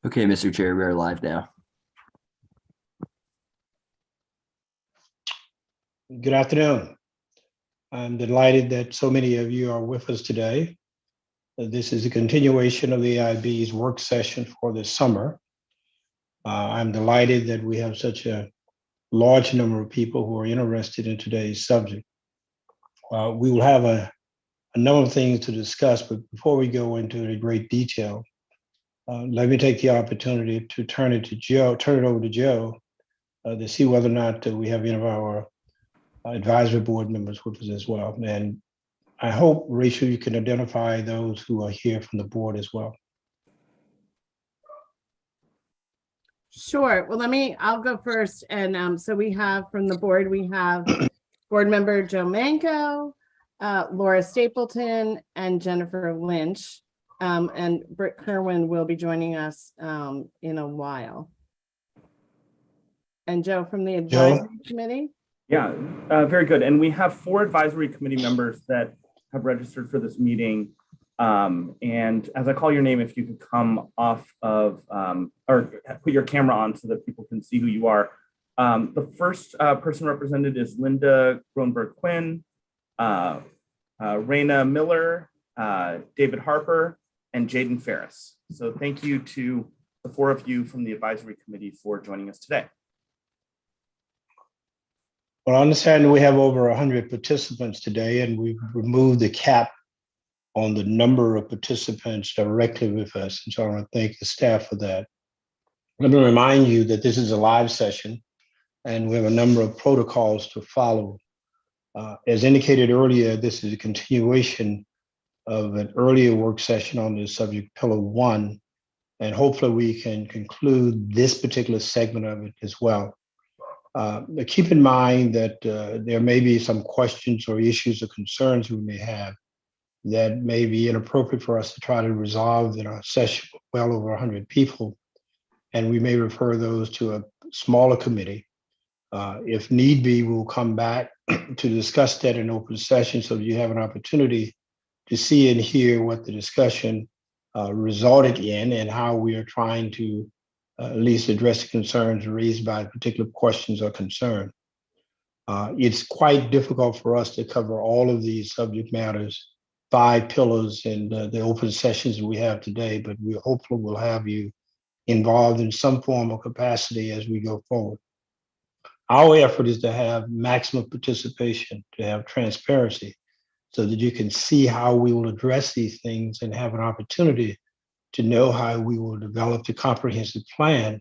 Okay, Mr. Chair, we are live now. Good afternoon. I'm delighted that so many of you are with us today. This is a continuation of the AIB's work session for this summer. I'm delighted that we have such a large number of people who are interested in today's subject. We will have a number of things to discuss, but before we go into the great detail, let me take the opportunity to turn it over to Joe to see whether or not we have any of our advisory board members with us as well. And I hope, Rachel, you can identify those who are here from the board as well. Sure. Well, I'll go first. And so we have from the board, we have board member Joe Manco, Laura Stapleton, and Jennifer Lynch. And Britt Kerwin will be joining us in a while. And Joe from the advisory committee. Yeah, very good. And we have 4 advisory committee members that have registered for this meeting. And as I call your name, if you could come off of, or put your camera on so that people can see who you are. The first person represented is Linda Gronberg-Quinn, Raina Miller, David Harper, and Jaden Ferris. So thank you to the 4 of you from the advisory committee for joining us today. Well, I understand we have over 100 participants today, and we've removed the cap on the number of participants directly with us. And so I want to thank the staff for that. Let me remind you that this is a live session, and we have a number of protocols to follow. As indicated earlier, this is a continuation of an earlier work session on the subject pillar 1, and hopefully we can conclude this particular segment of it as well. Keep in mind that there may be some questions or issues or concerns we may have that may be inappropriate for us to try to resolve in a session with well over 100 people, and we may refer those to a smaller committee. If need be, we'll come back to discuss that in open session so that you have an opportunity to see and hear what the discussion resulted in and how we are trying to at least address the concerns raised by particular questions or concern. It's quite difficult for us to cover all of these subject matters, 5 pillars in the open sessions that we have today, but we hopefully will have you involved in some form of capacity as we go forward. Our effort is to have maximum participation, to have transparency, so that you can see how we will address these things and have an opportunity to know how we will develop the comprehensive plan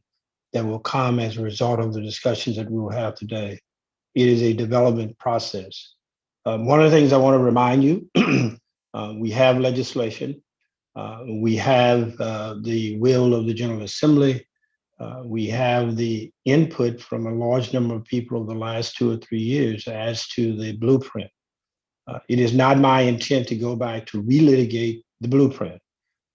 that will come as a result of the discussions that we will have today. It is a development process. One of the things I want to remind you, we have legislation. We have the will of the General Assembly. We have the input from a large number of people over the last 2 or 3 years as to the blueprint. It is not my intent to go back to relitigate the blueprint.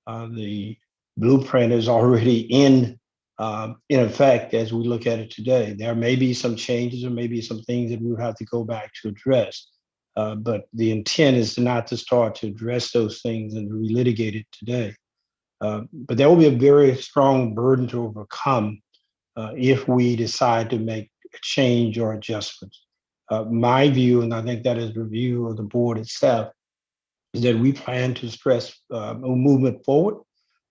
The blueprint is already in effect as we look at it today. There may be some changes or maybe some things that we'll have to go back to address. But the intent is not to start to address those things and relitigate it today. But there will be a very strong burden to overcome if we decide to make a change or adjustments. My view, and I think that is the view of the board itself, is that we plan to stress a movement forward,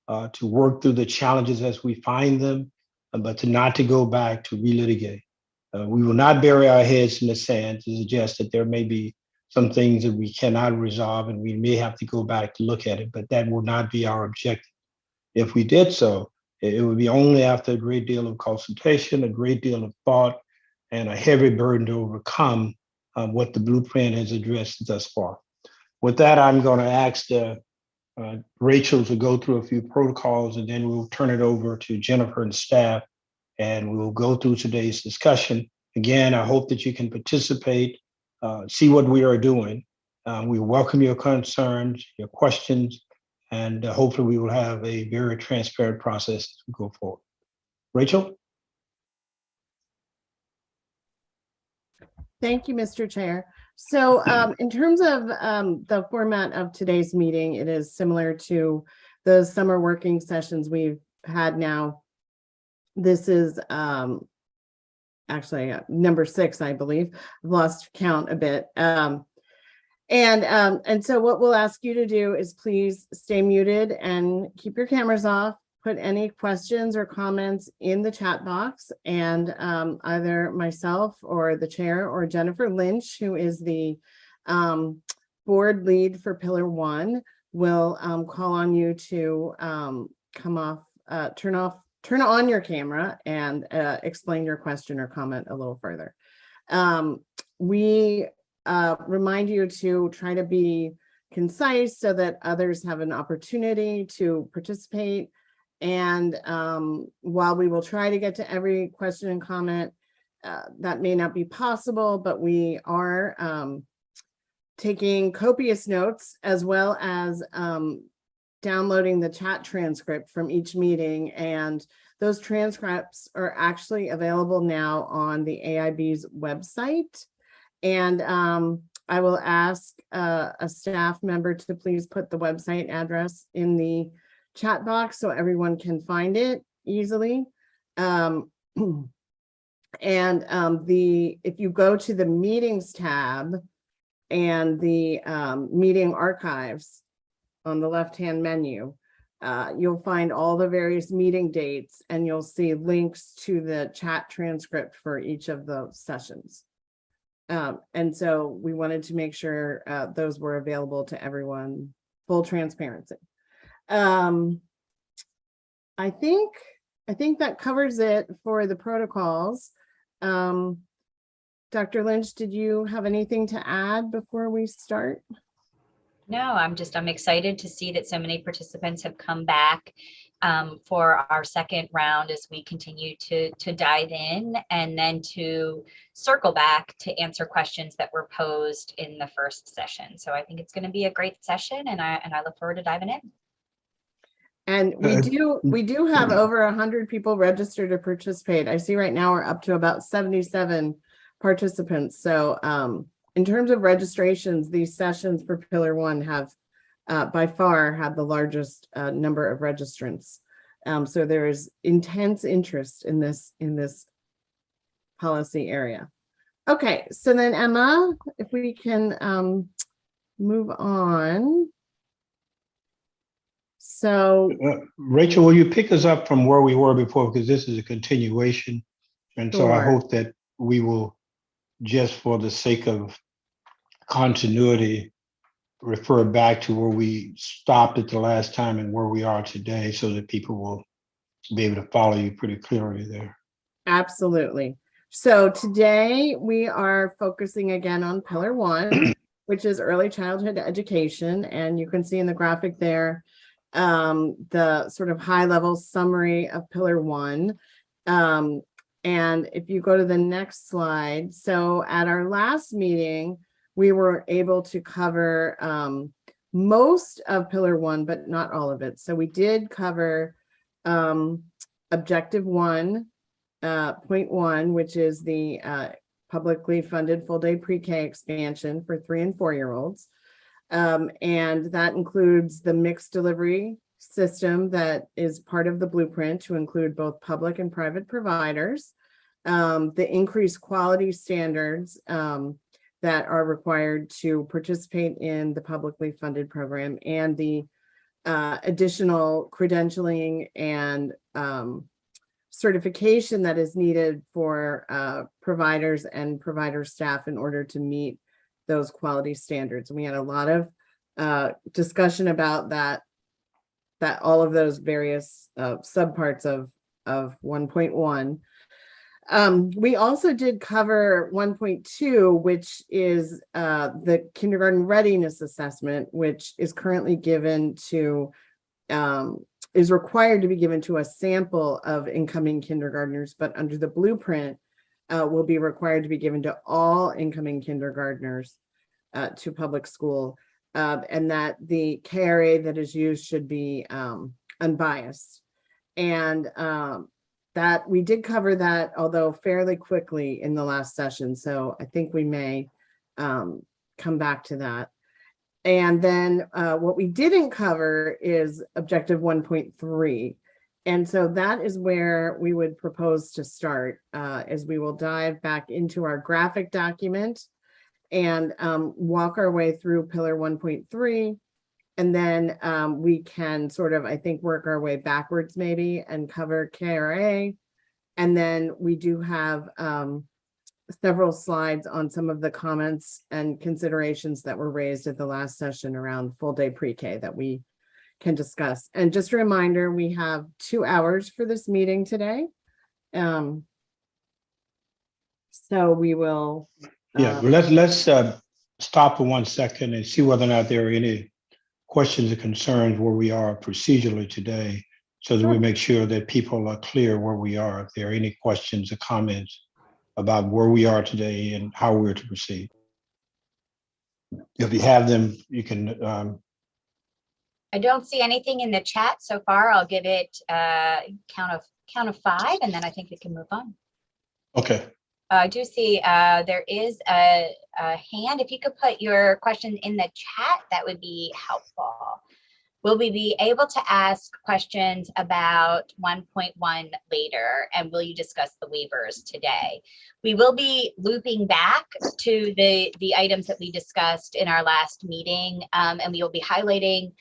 to work through the challenges as we find them, but not to go back to relitigate. We will not bury our heads in the sand to suggest that there may be some things that we cannot resolve and we may have to go back to look at it, but that will not be our objective. If we did so, it would be only after a great deal of consultation, a great deal of thought, and a heavy burden to overcome what the blueprint has addressed thus far. With that, I'm going to ask Rachel to go through a few protocols, and then we'll turn it over to Jennifer and staff, and we'll go through today's discussion. Again, I hope that you can participate, see what we are doing. We welcome your concerns, your questions, and hopefully we will have a very transparent process as we go forward. Rachel? Thank you, Mr. Chair. So in terms of the format of today's meeting, it is similar to the summer working sessions we've had now. This is actually number 6, I believe. I've lost count a bit. And so what we'll ask you to do is please stay muted and keep your cameras off. Put any questions or comments in the chat box, and either myself or the chair or Jennifer Lynch, who is the board lead for Pillar 1, will call on you to turn on your camera and explain your question or comment a little further. We remind you to try to be concise so that others have an opportunity to participate. And while we will try to get to every question and comment, that may not be possible, but we are taking copious notes, as well as downloading the chat transcript from each meeting. And those transcripts are actually available now on the AIB's website. And I will ask a staff member to please put the website address in the chat box so everyone can find it easily. If you go to the meetings tab and the meeting archives on the left-hand menu, you'll find all the various meeting dates, and you'll see links to the chat transcript for each of the sessions. And so we wanted to make sure those were available to everyone, full transparency. I think that covers it for the protocols. Dr. Lynch, did you have anything to add before we start? No, I'm excited to see that so many participants have come back for our second round as we continue to dive in, and then to circle back to answer questions that were posed in the first session. So I think it's going to be a great session, and I look forward to diving in. And we do have over 100 people registered to participate. I see right now we're up to about 77 participants. So in terms of registrations, these sessions for Pillar 1 have by far had the largest number of registrants. So there is intense interest in this policy area. Okay, so then Emma, if we can move on. So Rachel, will you pick us up from where we were before? Because this is a continuation. And so I Sure. hope that we will, just for the sake of continuity, refer back to where we stopped at the last time and where we are today, so that people will be able to follow you pretty clearly there. Absolutely. So today we are focusing again on Pillar 1, which is early childhood education. And you can see in the graphic there the sort of high-level summary of Pillar 1. And if you go to the next slide, so at our last meeting, we were able to cover most of Pillar 1, but not all of it. So we did cover Objective 1.1, which is the publicly funded full-day pre-K expansion for 3- and 4-year-olds. And that includes the mixed delivery system that is part of the blueprint to include both public and private providers, the increased quality standards that are required to participate in the publicly funded program, and the additional credentialing and certification that is needed for providers and provider staff in order to meet those quality standards. And we had a lot of discussion about that all of those various subparts of 1.1. We also did cover 1.2, which is the kindergarten readiness assessment, which is currently given to, is required to be given to a sample of incoming kindergartners, but under the blueprint will be required to be given to all incoming kindergartners to public school, and that the KRA that is used should be unbiased. And that we did cover that, although fairly quickly in the last session. So I think we may come back to that. And then what we didn't cover is Objective 1.3. And so that is where we would propose to start, as we will dive back into our graphic document and walk our way through pillar 1.3. And then we can sort of, I think, work our way backwards maybe and cover KRA. And then we do have several slides on some of the comments and considerations that were raised at the last session around full day pre-K that we can discuss. And just a reminder, we have 2 hours for this meeting today. So we will. Yeah, well, let's stop for 1 second and see whether or not there are any questions or concerns where we are procedurally today, so that we Sure. make sure that people are clear where we are. If there are any questions or comments about where we are today and how we're to proceed. If you have them, you can, I don't see anything in the chat so far. I'll give it count of 5, and then I think we can move on. okay. I do see there is a hand. If you could put your question in the chat, that would be helpful. Will we be able to ask questions about 1.1 later? And will you discuss the waivers today? We will be looping back to the items that we discussed in our last meeting, and we will be highlighting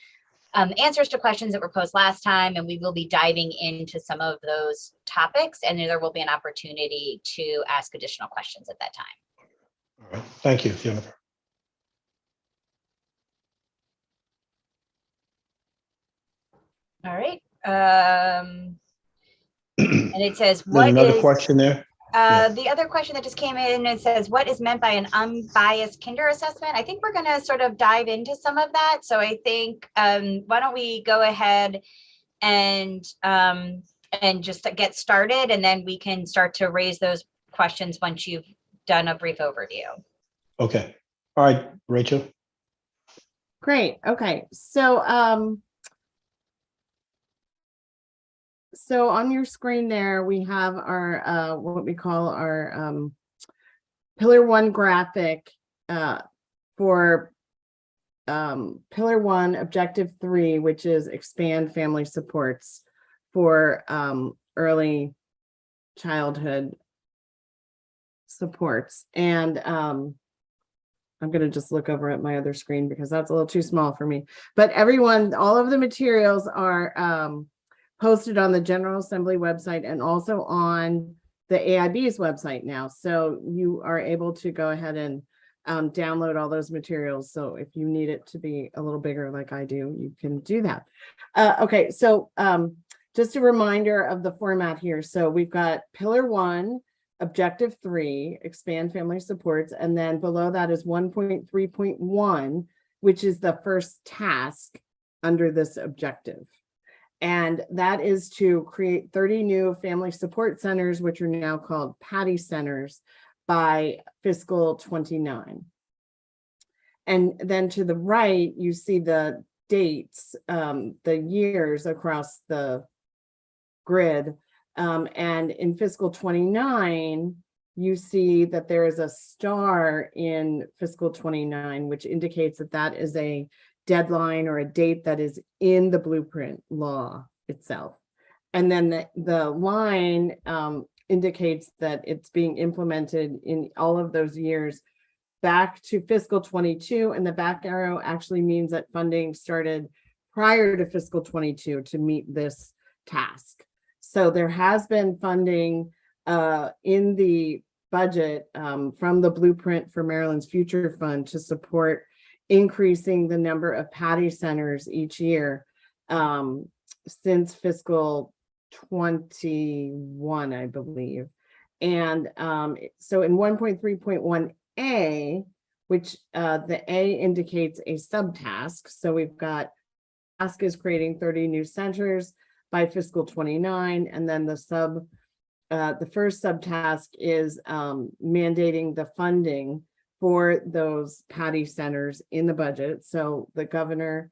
answers to questions that were posed last time, and we will be diving into some of those topics, and there will be an opportunity to ask additional questions at that time. All right. Thank you, Jennifer. All right. And it says, There's what another is question there? Yeah. the other question that just came in? It says, what is meant by an unbiased kinder assessment? I think we're going to sort of dive into some of that. So I think, why don't we go ahead and just get started, and then we can start to raise those questions once you've done a brief overview. Okay. All right, Rachel. Great. Okay. So on your screen there, we have our what we call our pillar 1 graphic for pillar 1 objective 3, which is expand family supports for early childhood supports. And I'm going to just look over at my other screen because that's a little too small for me. But everyone, all of the materials are posted on the General Assembly website and also on the AIB's website now. So you are able to go ahead and download all those materials. So if you need it to be a little bigger like I do, you can do that. Okay, so just a reminder of the format here. So we've got pillar 1, objective 3, expand family supports, and then below that is 1.3.1, which is the first task under this objective. And that is to create 30 new family support centers, which are now called PADI centers, by fiscal 29. And then to the right, you see the dates, the years across the grid. And in fiscal 29, you see that there is a star in fiscal 29, which indicates that that is a deadline or a date that is in the blueprint law itself. And then the line indicates that it's being implemented in all of those years back to fiscal 22. And the back arrow actually means that funding started prior to fiscal 22 to meet this task. So there has been funding in the budget from the Blueprint for Maryland's Future Fund to support increasing the number of PADI centers each year since fiscal 21, I believe. And so in 1.3.1a, which the A indicates a subtask. So we've got task is creating 30 new centers by fiscal 29, and then the first subtask is mandating the funding for those PADI centers in the budget. So the governor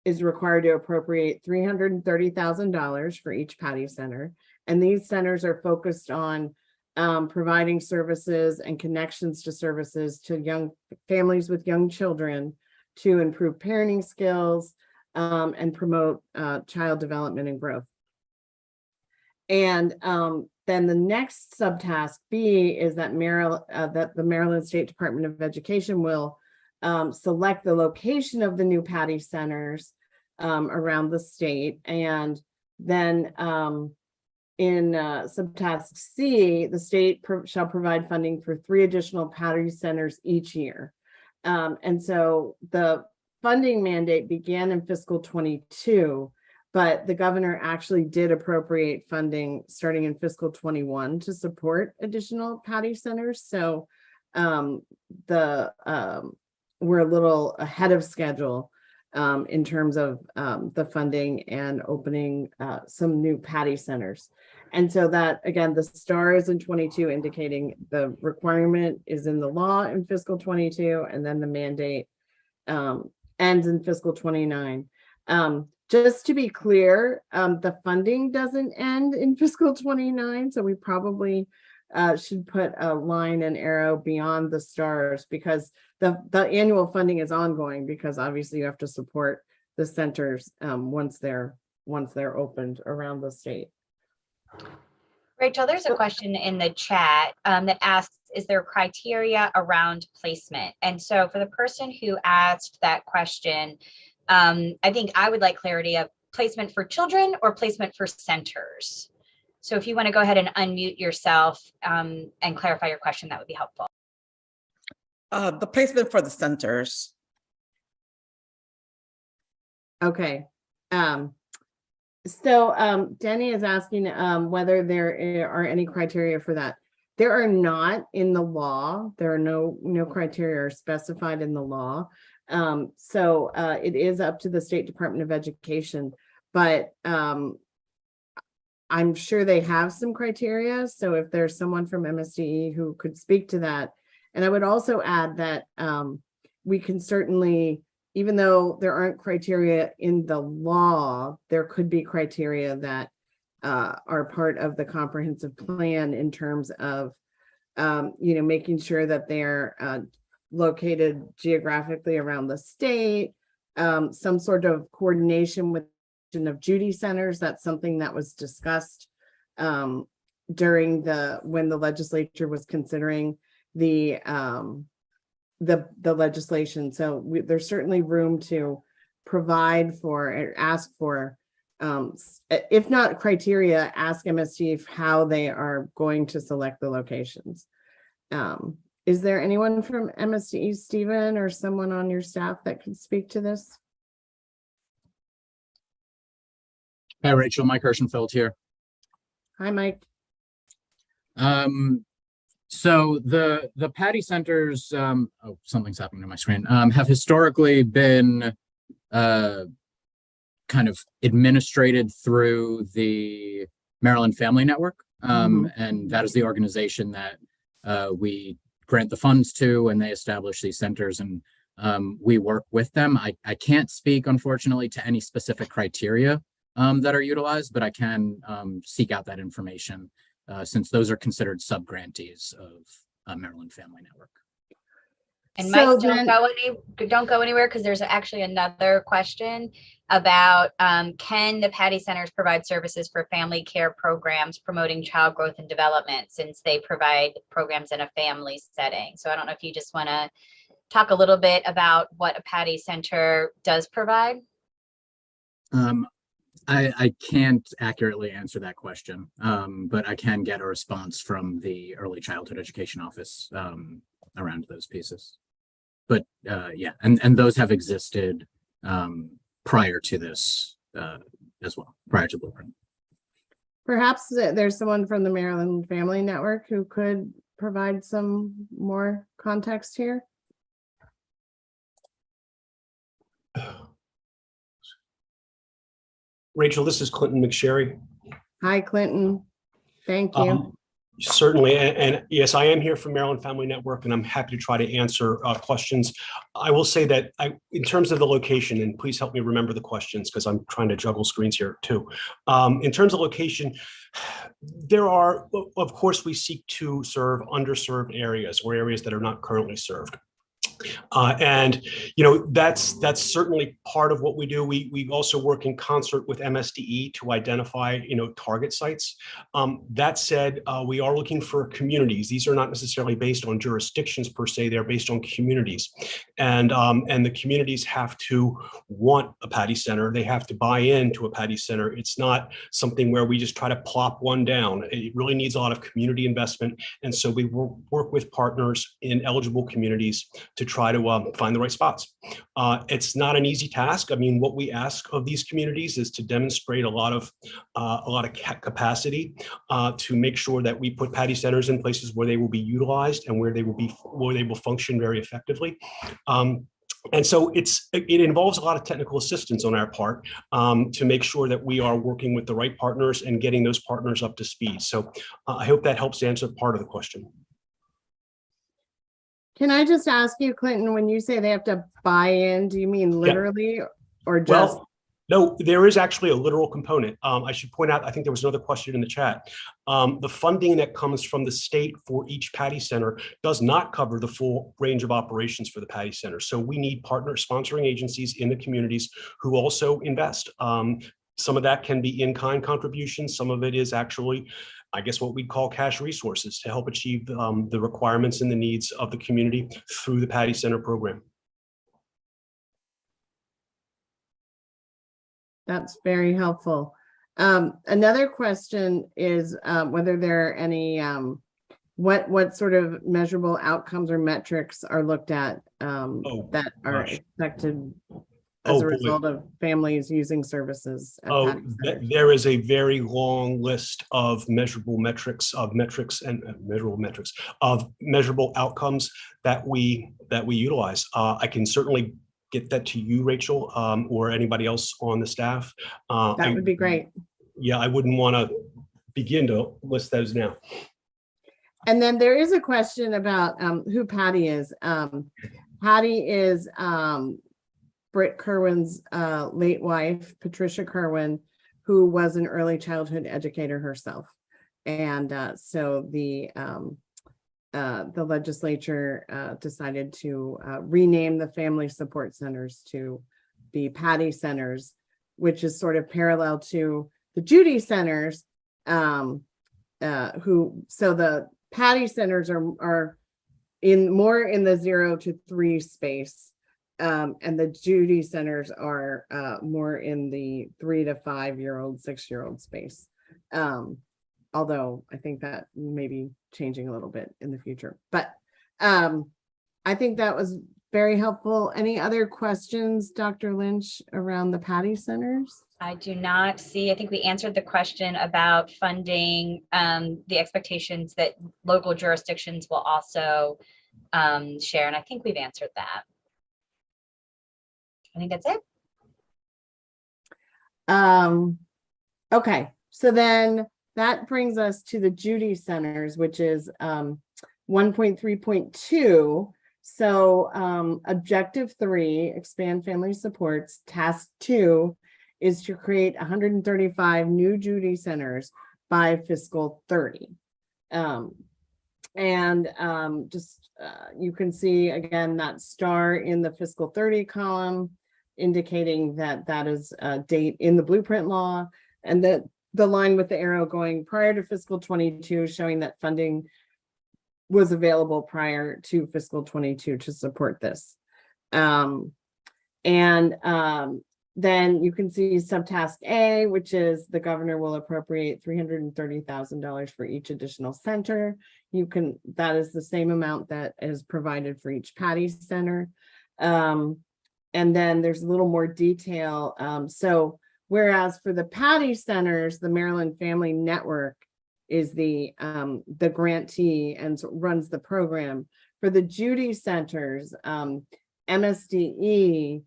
is required to appropriate $330,000 for each PADI center. And these centers are focused on providing services and connections to services to young families with young children to improve parenting skills, and promote child development and growth. And then the next subtask B is that the Maryland State Department of Education will select the location of the new Patty centers around the state. And then in subtask C, the state shall provide funding for 3 additional Patty centers each year. And so the funding mandate began in fiscal 22, but the governor actually did appropriate funding starting in fiscal 21 to support additional Patty centers. So we're a little ahead of schedule in terms of the funding and opening some new Patty centers. And so that, again, the star is in 22 indicating the requirement is in the law in fiscal 22, and then the mandate ends in fiscal 29. Just to be clear, the funding doesn't end in fiscal 29, so we probably should put a line and arrow beyond the stars, because the annual funding is ongoing, because obviously you have to support the centers once they're opened around the state. Rachel, there's a question in the chat that asks, is there criteria around placement? And so for the person who asked that question, I think I would like clarity of placement for children or placement for centers. So if you want to go ahead and unmute yourself and clarify your question, that would be helpful. The placement for the centers. Okay. So Denny is asking whether there are any criteria for that. There are not in the law. There are no criteria are specified in the law. So it is up to the State Department of Education, but I'm sure they have some criteria. So if there's someone from MSDE who could speak to that. And I would also add that we can certainly, even though there aren't criteria in the law, there could be criteria that are part of the comprehensive plan in terms of, making sure that they're located geographically around the state, some sort of coordination with of Judy Centers. That's something that was discussed during when the legislature was considering the legislation. So there's certainly room to provide for or ask for, if not criteria, ask MSD how they are going to select the locations. Is there anyone from MSDE, Stephen, or someone on your staff that could speak to this? Hi, Rachel. Mike Hirschenfeld here. Hi, Mike. So the Patty centers, something's happening to my screen, have historically been kind of administrated through the Maryland Family Network. And that is the organization that we grant the funds to, and they establish these centers, and we work with them. I can't speak, unfortunately, to any specific criteria that are utilized, but I can seek out that information since those are considered sub-grantees of Maryland Family Network. And So Mike, don't go anywhere, because there's actually another question about can the Patty Centers provide services for family care programs promoting child growth and development, since they provide programs in a family setting. So I don't know if you just want to talk a little bit about what a Patty Center does provide. I can't accurately answer that question, but I can get a response from the Early Childhood Education Office around those pieces. But yeah, and those have existed prior to this as well, prior to Blueprint. Perhaps there's someone from the Maryland Family Network who could provide some more context here. Rachel, this is Clinton McSherry. Hi, Clinton. Thank you. Certainly, and yes, I am here from Maryland Family Network, and I'm happy to try to answer questions. I will say that in terms of the location, and please help me remember the questions because I'm trying to juggle screens here too. In terms of location, there are, of course, we seek to serve underserved areas or areas that are not currently served. And that's certainly part of what we do. We also work in concert with MSDE to identify target sites. That said, we are looking for communities. These are not necessarily based on jurisdictions per se. They're based on communities, and the communities have to want a PADI center. They have to buy into a PADI center. It's not something where we just try to plop one down. It really needs a lot of community investment, and so we work with partners in eligible communities to try to find the right spots. It's not an easy task. I mean, what we ask of these communities is to demonstrate a lot of capacity to make sure that we put PADI centers in places where they will be utilized and where they will function very effectively. And so it involves a lot of technical assistance on our part to make sure that we are working with the right partners and getting those partners up to speed. So I hope that helps answer part of the question. Can I just ask you, Clinton, when you say they have to buy in, do you mean literally or just? Well, no, there is actually a literal component. I should point out, I think there was another question in the chat. The funding that comes from the state for each PADI center does not cover the full range of operations for the PADI center. So we need partner sponsoring agencies in the communities who also invest. Some of that can be in-kind contributions. Some of it is actually, I guess, what we call cash resources to help achieve the requirements and the needs of the community through the PADI Center program. That's very helpful. Another question is whether there are any, what sort of measurable outcomes or metrics are looked at that are expected as a result of families using services at PADI centers? There is a very long list of measurable outcomes that we utilize. I can certainly get that to you, Rachel, or anybody else on the staff. That would be great. Yeah, I wouldn't want to begin to list those now. And then there is a question about who PADI is. PADI is Britt Kerwin's late wife, Patricia Kerwin, who was an early childhood educator herself. And so the legislature decided to rename the family support centers to be PADI centers, which is sort of parallel to the Judy Centers, so the PADI centers are more in the 0 to 3 space. And the Judy Centers are more in the 3 to 5-year-old, 6-year-old space. Although I think that may be changing a little bit in the future. But I think that was very helpful. Any other questions, Dr. Lynch, around the PADI centers? I do not see. I think we answered the question about funding, the expectations that local jurisdictions will also share. And I think we've answered that. I think that's it. Okay, so then that brings us to the Judy Centers, which is 1.3.2. So objective 3, expand family supports. Task 2 is to create 135 new Judy Centers by fiscal 30. You can see again that star in the fiscal 30 column, indicating that that is a date in the blueprint law, and that the line with the arrow going prior to fiscal 22, showing that funding was available prior to fiscal 22 to support this. Then you can see subtask A, which is the governor will appropriate $330,000 for each additional center. That is the same amount that is provided for each PADI center. And then there's a little more detail. So whereas for the PADI centers, the Maryland Family Network is the grantee and runs the program. For the Judy Centers, MSDE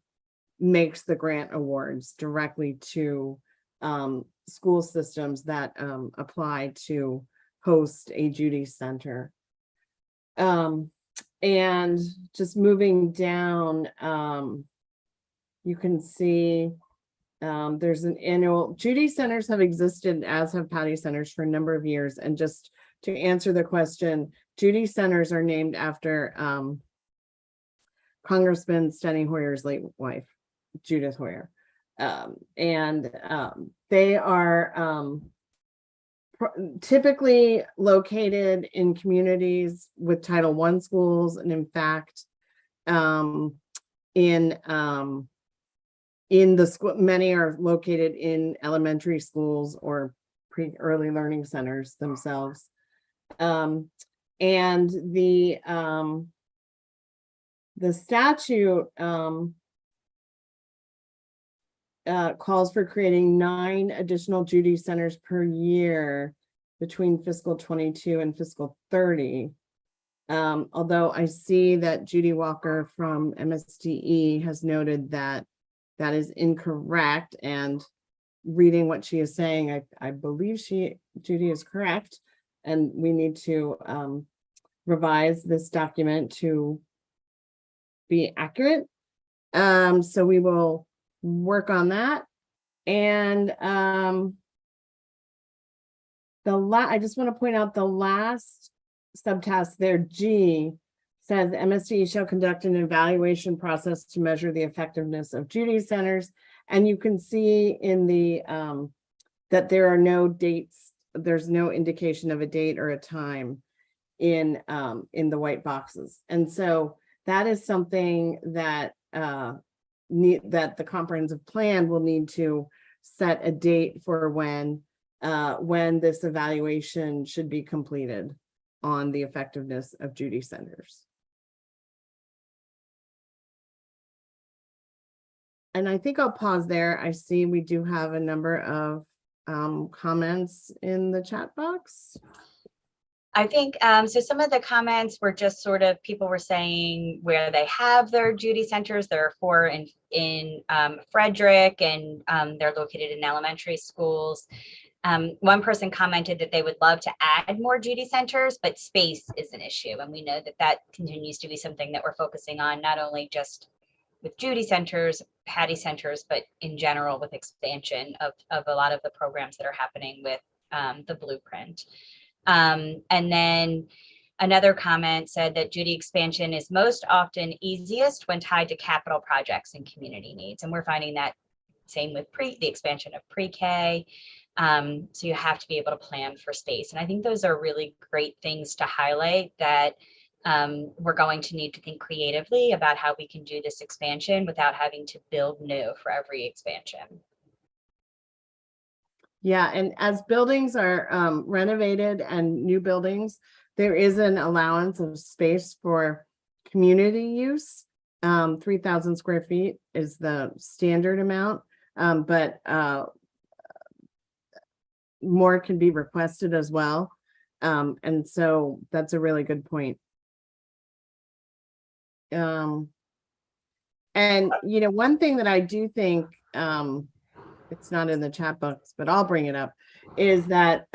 makes the grant awards directly to school systems that apply to host a Judy Center. And just moving down, you can see there's an annual, Judy Centers have existed, as have PADI Centers, for a number of years. And just to answer the question, Judy Centers are named after Congressman Steny Hoyer's late wife, Judith Hoyer. They are typically located in communities with Title I schools, and in fact, in the school, many are located in elementary schools or early learning centers themselves. And the statute calls for creating 9 additional Judy Centers per year between fiscal 22 and fiscal 30. Although I see that Judy Walker from MSDE has noted that that is incorrect, and reading what she is saying, I believe Judy is correct, and we need to revise this document to be accurate. So we will work on that. And I just want to point out the last subtask there, G, says MSD shall conduct an evaluation process to measure the effectiveness of Judy Centers. And you can see in the that there are no dates, there's no indication of a date or a time in the white boxes. And so that is something that that the comprehensive plan will need to set a date for when this evaluation should be completed on the effectiveness of Judy Centers. And I think I'll pause there. I see we do have a number of comments in the chat box. I think so. Some of the comments were just sort of people were saying where they have their Judy Centers. There are 4 in Frederick, and they're located in elementary schools. One person commented that they would love to add more Judy Centers, but space is an issue, and we know that that continues to be something that we're focusing on, not only just with Judy Centers, Patty Centers, but in general with expansion of a lot of the programs that are happening with the blueprint. And then another comment said that Judy expansion is most often easiest when tied to capital projects and community needs. And we're finding that same with the expansion of pre-K. So you have to be able to plan for space. And I think those are really great things to highlight, that we're going to need to think creatively about how we can do this expansion without having to build new for every expansion. Yeah, and as buildings are renovated and new buildings, there is an allowance of space for community use. 3,000 square feet is the standard amount, but more can be requested as well. And so that's a really good point. And, you know, one thing that I do think, it's not in the chat box, but I'll bring it up, is that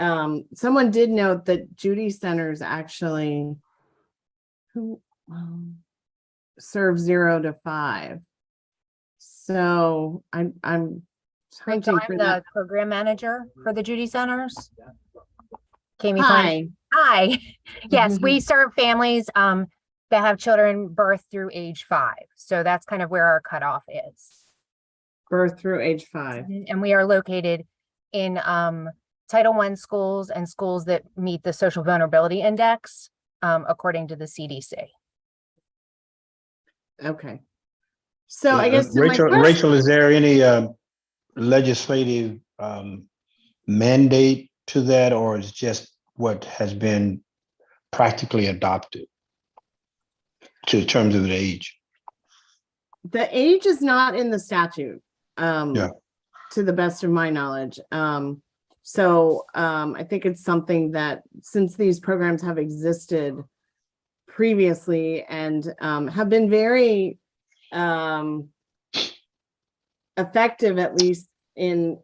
someone did note that Judy Centers actually serve 0 to 5. So I'm Rachel, hunting I'm for the that. program manager for the Judy Centers. Kami Hi. Hi. Yes, we serve families that have children birth through age 5. So that's kind of where our cutoff is. Birth through age 5. And we are located in Title I schools and schools that meet the Social Vulnerability Index, according to the CDC. Okay. So I guess Rachel, is there any legislative mandate to that, or is just what has been practically adopted to terms of the age? The age is not in the statute, Yeah. to the best of my knowledge. So I think it's something that, since these programs have existed previously and have been very effective, at least in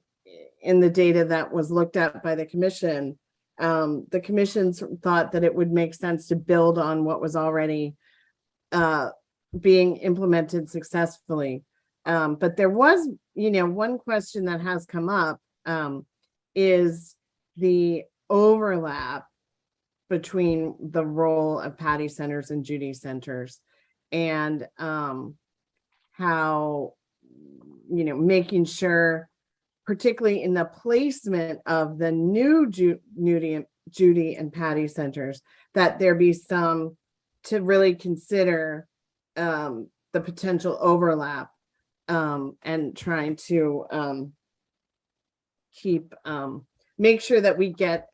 the data that was looked at by the commission, the commissions thought that it would make sense to build on what was already being implemented successfully. But there was, you know, one question that has come up is the overlap between the role of Patty Centers and Judy Centers. and how, making sure, particularly in the placement of the new Judy and Patty centers, that there be some to really consider the potential overlap, and trying to make sure that we get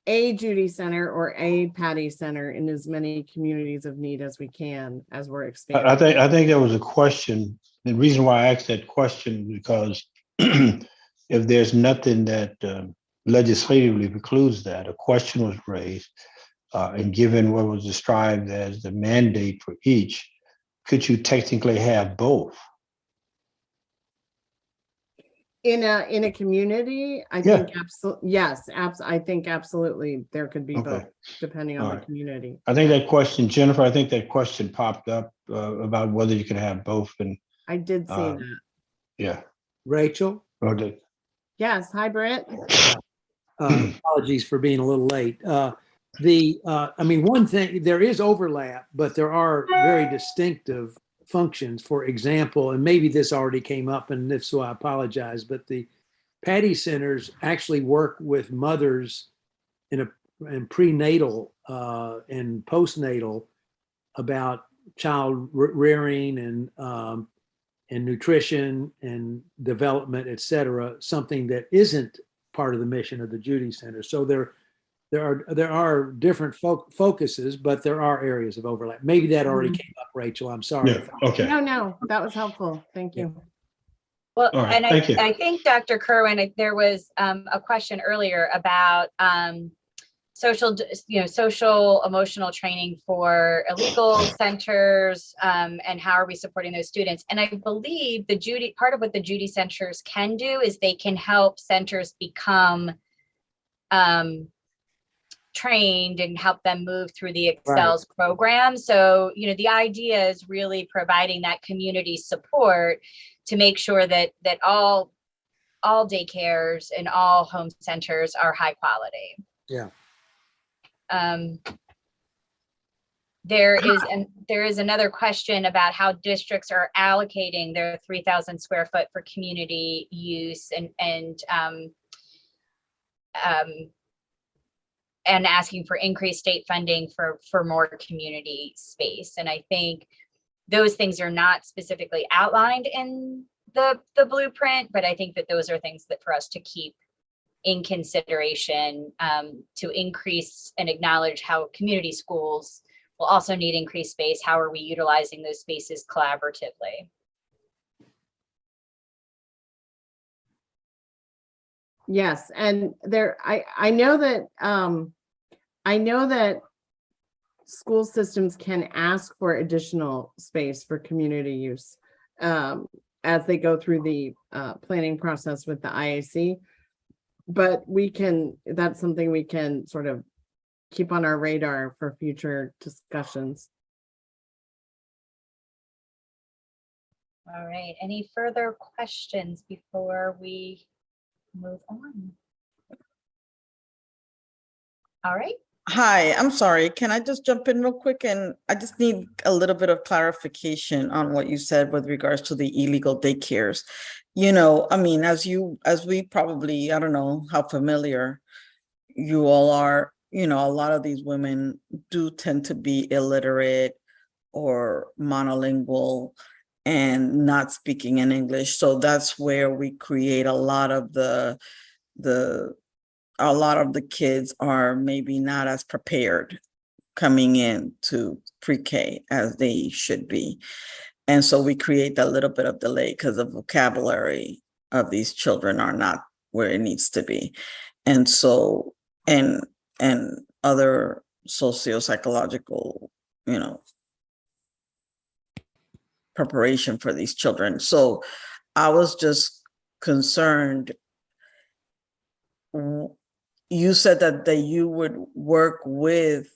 a Judy Center or a Patty Center in as many communities of need as we can as we're expanding. I think there was a question. The reason why I asked that question is because if there's nothing that legislatively precludes that, a question was raised, and given what was described as the mandate for each, could you technically have both? In a community, I Yeah. think absolutely, yes, I think absolutely there could be Okay. both, depending on All the right. community. I think that question, Jennifer, I think that question popped up about whether you can have both, and I did see that. yeah. Rachel, Okay. Yes, hi, Britt. apologies for being a little late. I mean, one thing, there is overlap, but there are very distinctive functions. For example, and maybe this already came up, and if so, I apologize, but the Patty centers actually work with mothers in prenatal and postnatal about child rearing and nutrition and development, et cetera, something that isn't part of the mission of the Judy Center. So there are different focuses, but there are areas of overlap. Maybe that already came up, Rachel. I'm sorry. Yeah. Okay. No, that was helpful. Thank you. Well, All right, and thank you. I think, Dr. Kerwin, there was a question earlier about social emotional training for illegal centers, and how are we supporting those students? And I believe part of what the Judy Centers can do is they can help centers become trained and help them move through the Excels program. So, the idea is really providing that community support to make sure that all daycares and all home centers are high quality. Yeah. There is another question about how districts are allocating their 3,000 square foot for community use and asking for increased state funding for more community space. And I think those things are not specifically outlined in the blueprint, but I think that those are things that for us to keep in consideration, to increase and acknowledge how community schools will also need increased space. How are we utilizing those spaces collaboratively? Yes, and I know that school systems can ask for additional space for community use as they go through the planning process with the IAC. But that's something we can sort of keep on our radar for future discussions. All right, any further questions before we move on? All right. Hi, I'm sorry. Can I just jump in real quick? And I just need a little bit of clarification on what you said with regards to the illegal daycares. I mean, as we probably, I don't know how familiar you all are, a lot of these women do tend to be illiterate or monolingual and not speaking in English. So that's where we create a lot of the kids are maybe not as prepared coming in to pre-K as they should be. And so we create a little bit of delay because the vocabulary of these children are not where it needs to be. And so, and other socio-psychological, preparation for these children. So I was just concerned. You said that you would work with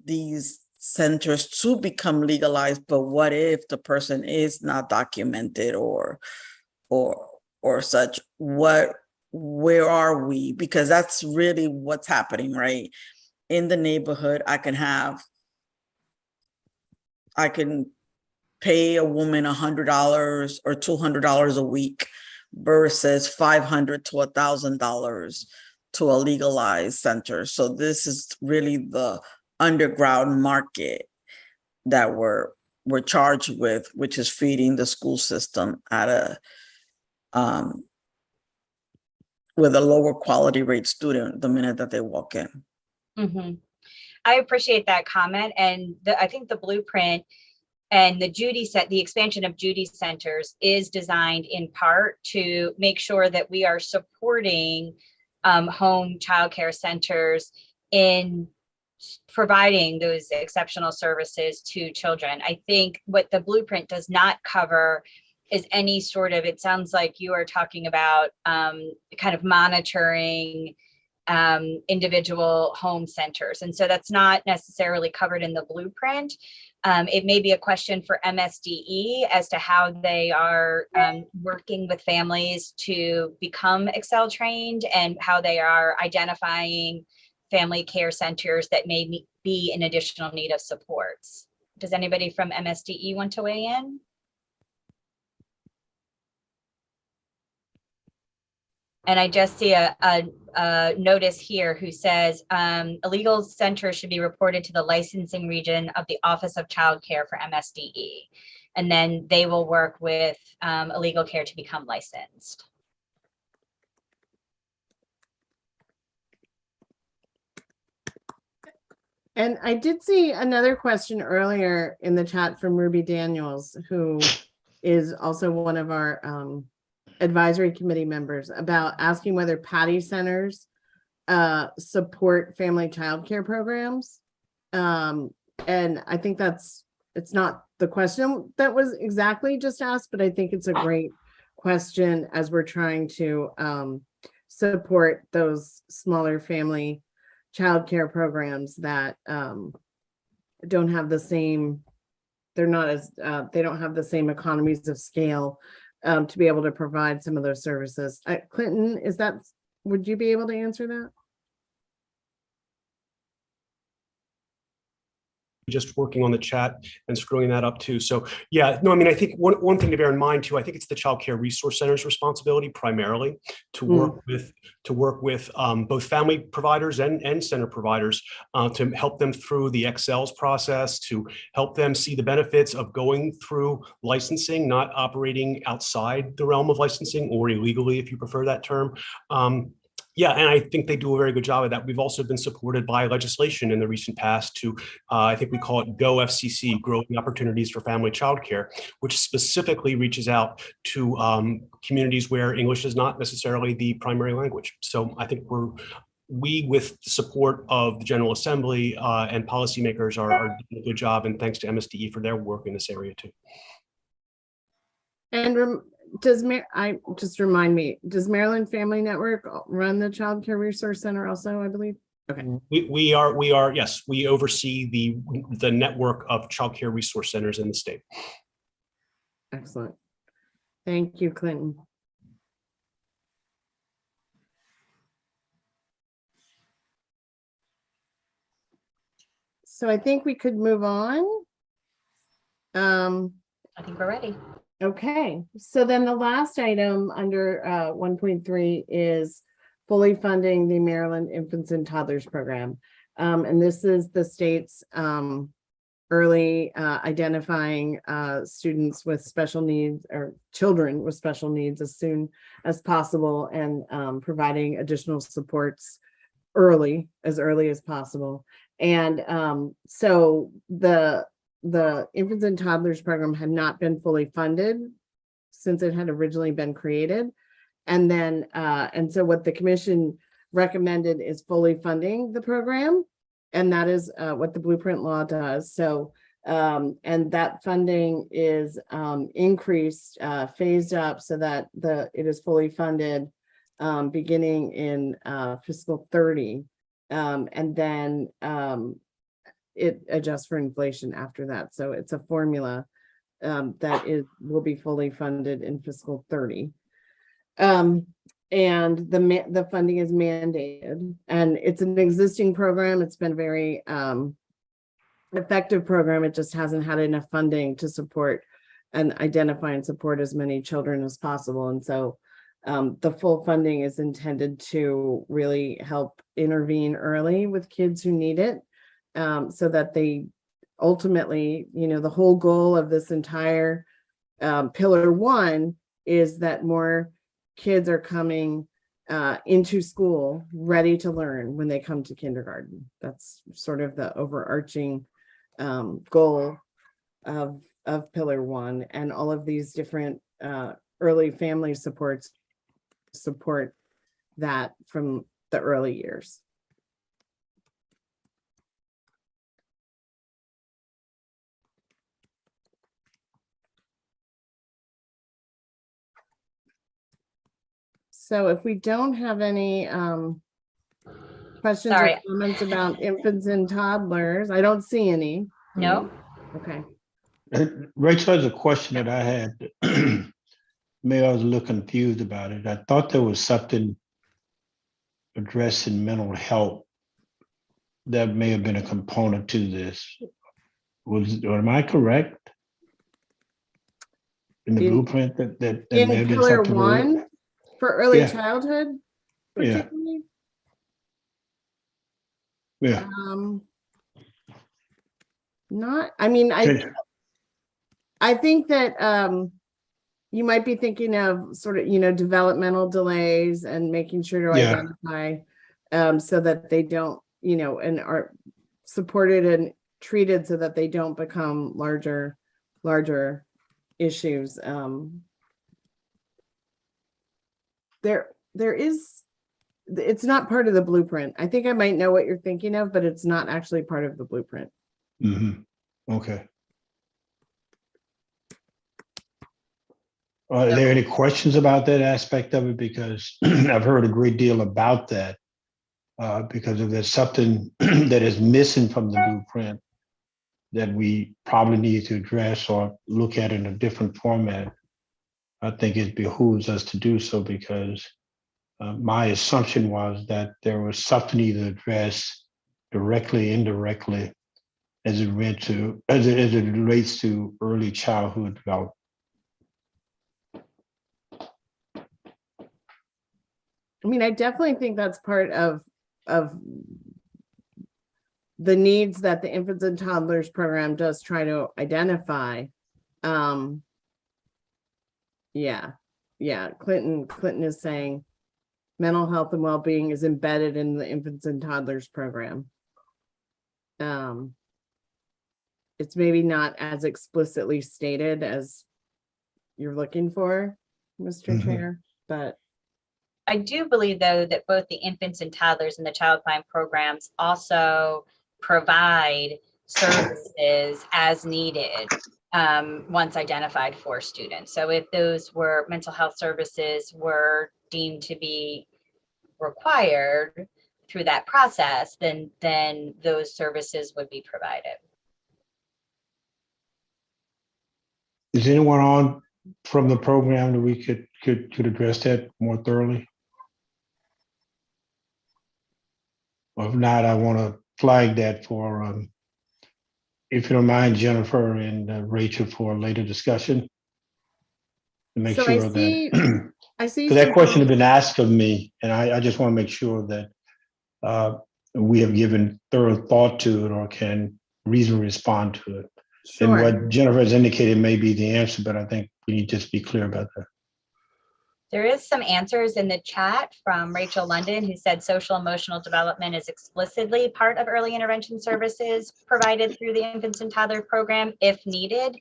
these centers to become legalized, but what if the person is not documented or such? Where are we? Because that's really what's happening, right? In the neighborhood, I can have I can pay a woman $100 or $200 a week versus $500 to $1,000 to a legalized center. So this is really the underground market that we're charged with, which is feeding the school system at a with a lower quality rate student the minute that they walk in. Mhm. I appreciate that comment, and I think the blueprint and the expansion of Judy Centers is designed in part to make sure that we are supporting home childcare centers in providing those exceptional services to children. I think what the blueprint does not cover is any sort of, it sounds like you are talking about kind of monitoring individual home centers. And so that's not necessarily covered in the blueprint. It may be a question for MSDE as to how they are working with families to become Excel trained and how they are identifying family care centers that may be in additional need of supports. Does anybody from MSDE want to weigh in? And I just see a notice here who says illegal centers should be reported to the licensing region of the Office of Child Care for MSDE. And then they will work with illegal care to become licensed. And I did see another question earlier in the chat from Ruby Daniels, who is also one of our advisory committee members, about asking whether Patty centers support family childcare programs. And I think it's not the question that was exactly just asked, but I think it's a great question as we're trying to support those smaller family childcare programs that don't have the same, they don't have the same economies of scale to be able to provide some of those services. Clinton, would you be able to answer that? Just working on the chat and screwing that up too. So yeah, no, I mean, I think one thing to bear in mind too, I think it's the Child Care Resource Center's responsibility primarily to work with both family providers and center providers to help them through the Excels process, to help them see the benefits of going through licensing, not operating outside the realm of licensing or illegally, if you prefer that term. Yeah, and I think they do a very good job of that. We've also been supported by legislation in the recent past to, I think we call it GO FCC, Growing Opportunities for Family Childcare, which specifically reaches out to communities where English is not necessarily the primary language. So I think we, with the support of the General Assembly and policymakers, are doing a good job, and thanks to MSDE for their work in this area too. And remind me, does Maryland Family Network run the Child Care Resource Center also, I believe? Okay. We are, yes, we oversee the network of Child Care Resource Centers in the state. Excellent. Thank you, Clinton. So I think we could move on. I think we're ready. Okay, so then the last item under 1.3 is fully funding the Maryland Infants and Toddlers Program. And this is the state's early identifying students with special needs, or children with special needs, as soon as possible, and providing additional supports as early as possible. And so the Infants and Toddlers Program had not been fully funded since it had originally been created. And then, and so what the commission recommended is fully funding the program. And that is what the blueprint law does. So, and that funding is increased, phased up so that it is fully funded beginning in fiscal 30. And then it adjusts for inflation after that. So it's a formula that will be fully funded in fiscal 30. And the funding is mandated, and it's an existing program. It's been very effective program. It just hasn't had enough funding to support and identify and support as many children as possible. And so the full funding is intended to really help intervene early with kids who need it, so that they ultimately, the whole goal of this entire pillar one is that more kids are coming into school ready to learn when they come to kindergarten. That's sort of the overarching goal of pillar one, and all of these different early family supports support that from the early years. So if we don't have any questions or Sorry. comments about infants and toddlers, I don't see any. No? Okay. Rachel, there's a question that I had. Maybe I was a little confused about it. I thought there was something addressing mental health that may have been a component to this. Am I correct? In the blueprint that may In have been pillar something. one for early Yeah. childhood, Yeah. particularly? Yeah. Not, I mean, I think that you might be thinking of sort of, developmental delays and making sure to Yeah. identify so that they don't, and are supported and treated so that they don't become larger issues. There is, it's not part of the blueprint. I think I might know what you're thinking of, but it's not actually part of the blueprint. Okay. Are there any questions about that aspect of it? Because I've heard a great deal about that. Because if there's something that is missing from the blueprint that we probably need to address or look at in a different format, I think it behooves us to do so, because my assumption was that there was something either addressed directly, indirectly, as it relates to early childhood development. I mean, I definitely think that's part of the needs that the infants and toddlers program does try to identify. Yeah. Clinton is saying mental health and well-being is embedded in the infants and toddlers program. It's maybe not as explicitly stated as you're looking for, Mr. Chair, but I do believe, though, that both the infants and toddlers and the child find programs also provide services as needed once identified for students. So if those were mental health services were deemed to be required through that process, then those services would be provided. Is anyone on from the program that we could address that more thoroughly? Or if not, I want to flag that for, if you don't mind, Jennifer and Rachel, for a later discussion. To make So sure I see because that some question had folks- been asked of me, and I just want to make sure that we have given thorough thought to it or can reasonably respond to it. And Sure. what Jennifer has indicated may be the answer, but I think we need to just be clear about that. There is some answers in the chat from Rachel London, who said social emotional development is explicitly part of early intervention services provided through the infants and toddler program if needed.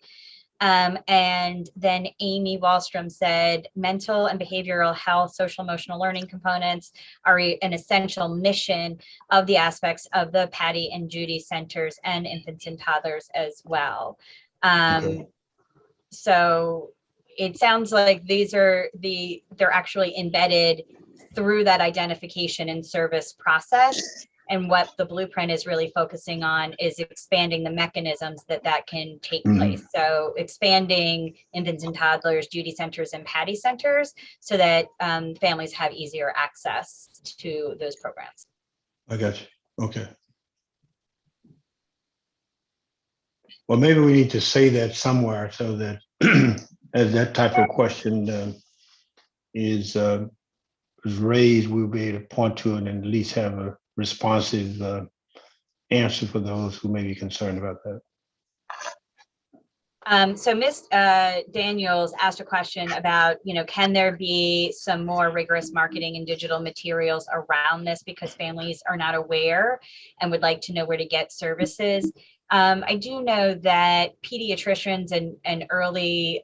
And then Amy Wallstrom said mental and behavioral health, social emotional learning components are an essential mission of the aspects of the Patty and Judy Centers and infants and toddlers as well. So it sounds like they're actually embedded through that identification and service process. And what the blueprint is really focusing on is expanding the mechanisms that can take place. So expanding infants and toddlers, Judy Centers and Patty Centers, so that families have easier access to those programs. I got you. Okay. Well, maybe we need to say that somewhere so that as that type of question is raised, we'll be able to point to it and at least have a responsive answer for those who may be concerned about that. So Ms. Daniels asked a question about, can there be some more rigorous marketing and digital materials around this because families are not aware and would like to know where to get services. I do know that pediatricians and early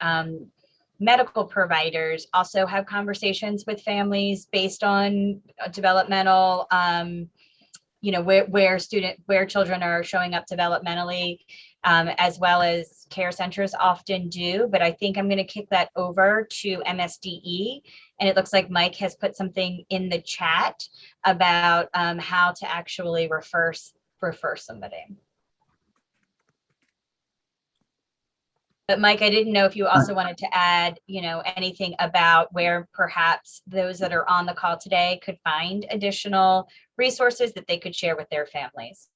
medical providers also have conversations with families based on developmental, where children are showing up developmentally, as well as care centers often do. But I think I'm going to kick that over to MSDE. And it looks like Mike has put something in the chat about how to actually refer somebody. But Mike, I didn't know if you also wanted to add, anything about where perhaps those that are on the call today could find additional resources that they could share with their families.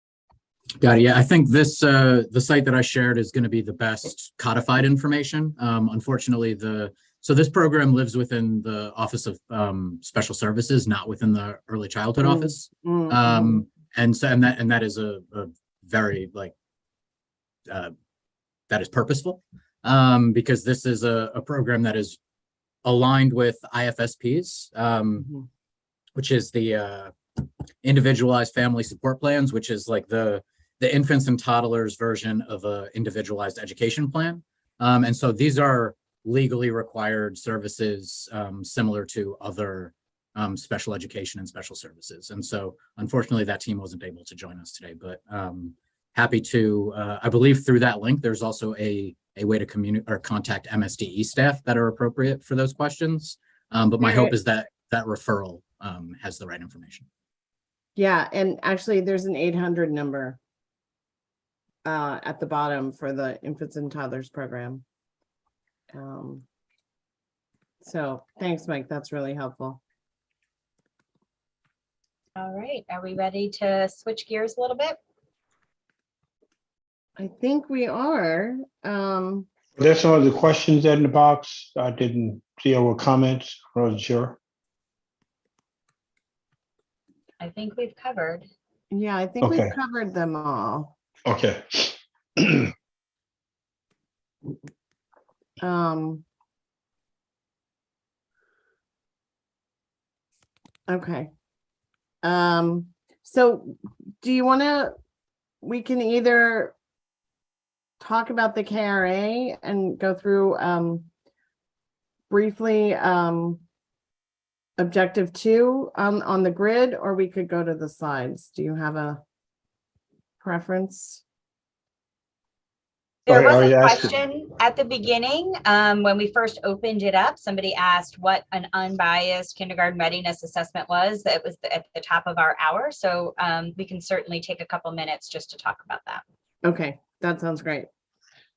Got it. Yeah, I think this the site that I shared is going to be the best codified information. Unfortunately, so this program lives within the Office of Special Services, not within the Early Childhood Office, and that is a very that is purposeful, because this is a program that is aligned with IFSPs, which is the Individualized Family Support Plans, which is like the infants and toddlers version of a individualized education plan. And so these are legally required services similar to other special education and special services. And so unfortunately that team wasn't able to join us today, but happy to, I believe through that link, there's also a way to communicate or contact MSDE staff that are appropriate for those questions. But my hope is that that referral has the right information. Yeah, and actually there's an 800 number at the bottom for the infants and toddlers program. So thanks, Mike. That's really helpful. All right, are we ready to switch gears a little bit? I think we are. There's some other questions in the box. I didn't see our comments. I wasn't sure. I think we've covered. Yeah, I think Okay. we've covered them all. Okay. Okay. So do you want to, we can either talk about the KRA and go through briefly objective 2 on the grid, or we could go to the slides. Do you have a preference? There Are was you a asking- question at the beginning when we first opened it up. Somebody asked what an unbiased kindergarten readiness assessment was. That was at the top of our hour. So we can certainly take a couple minutes just to talk about that. Okay, that sounds great.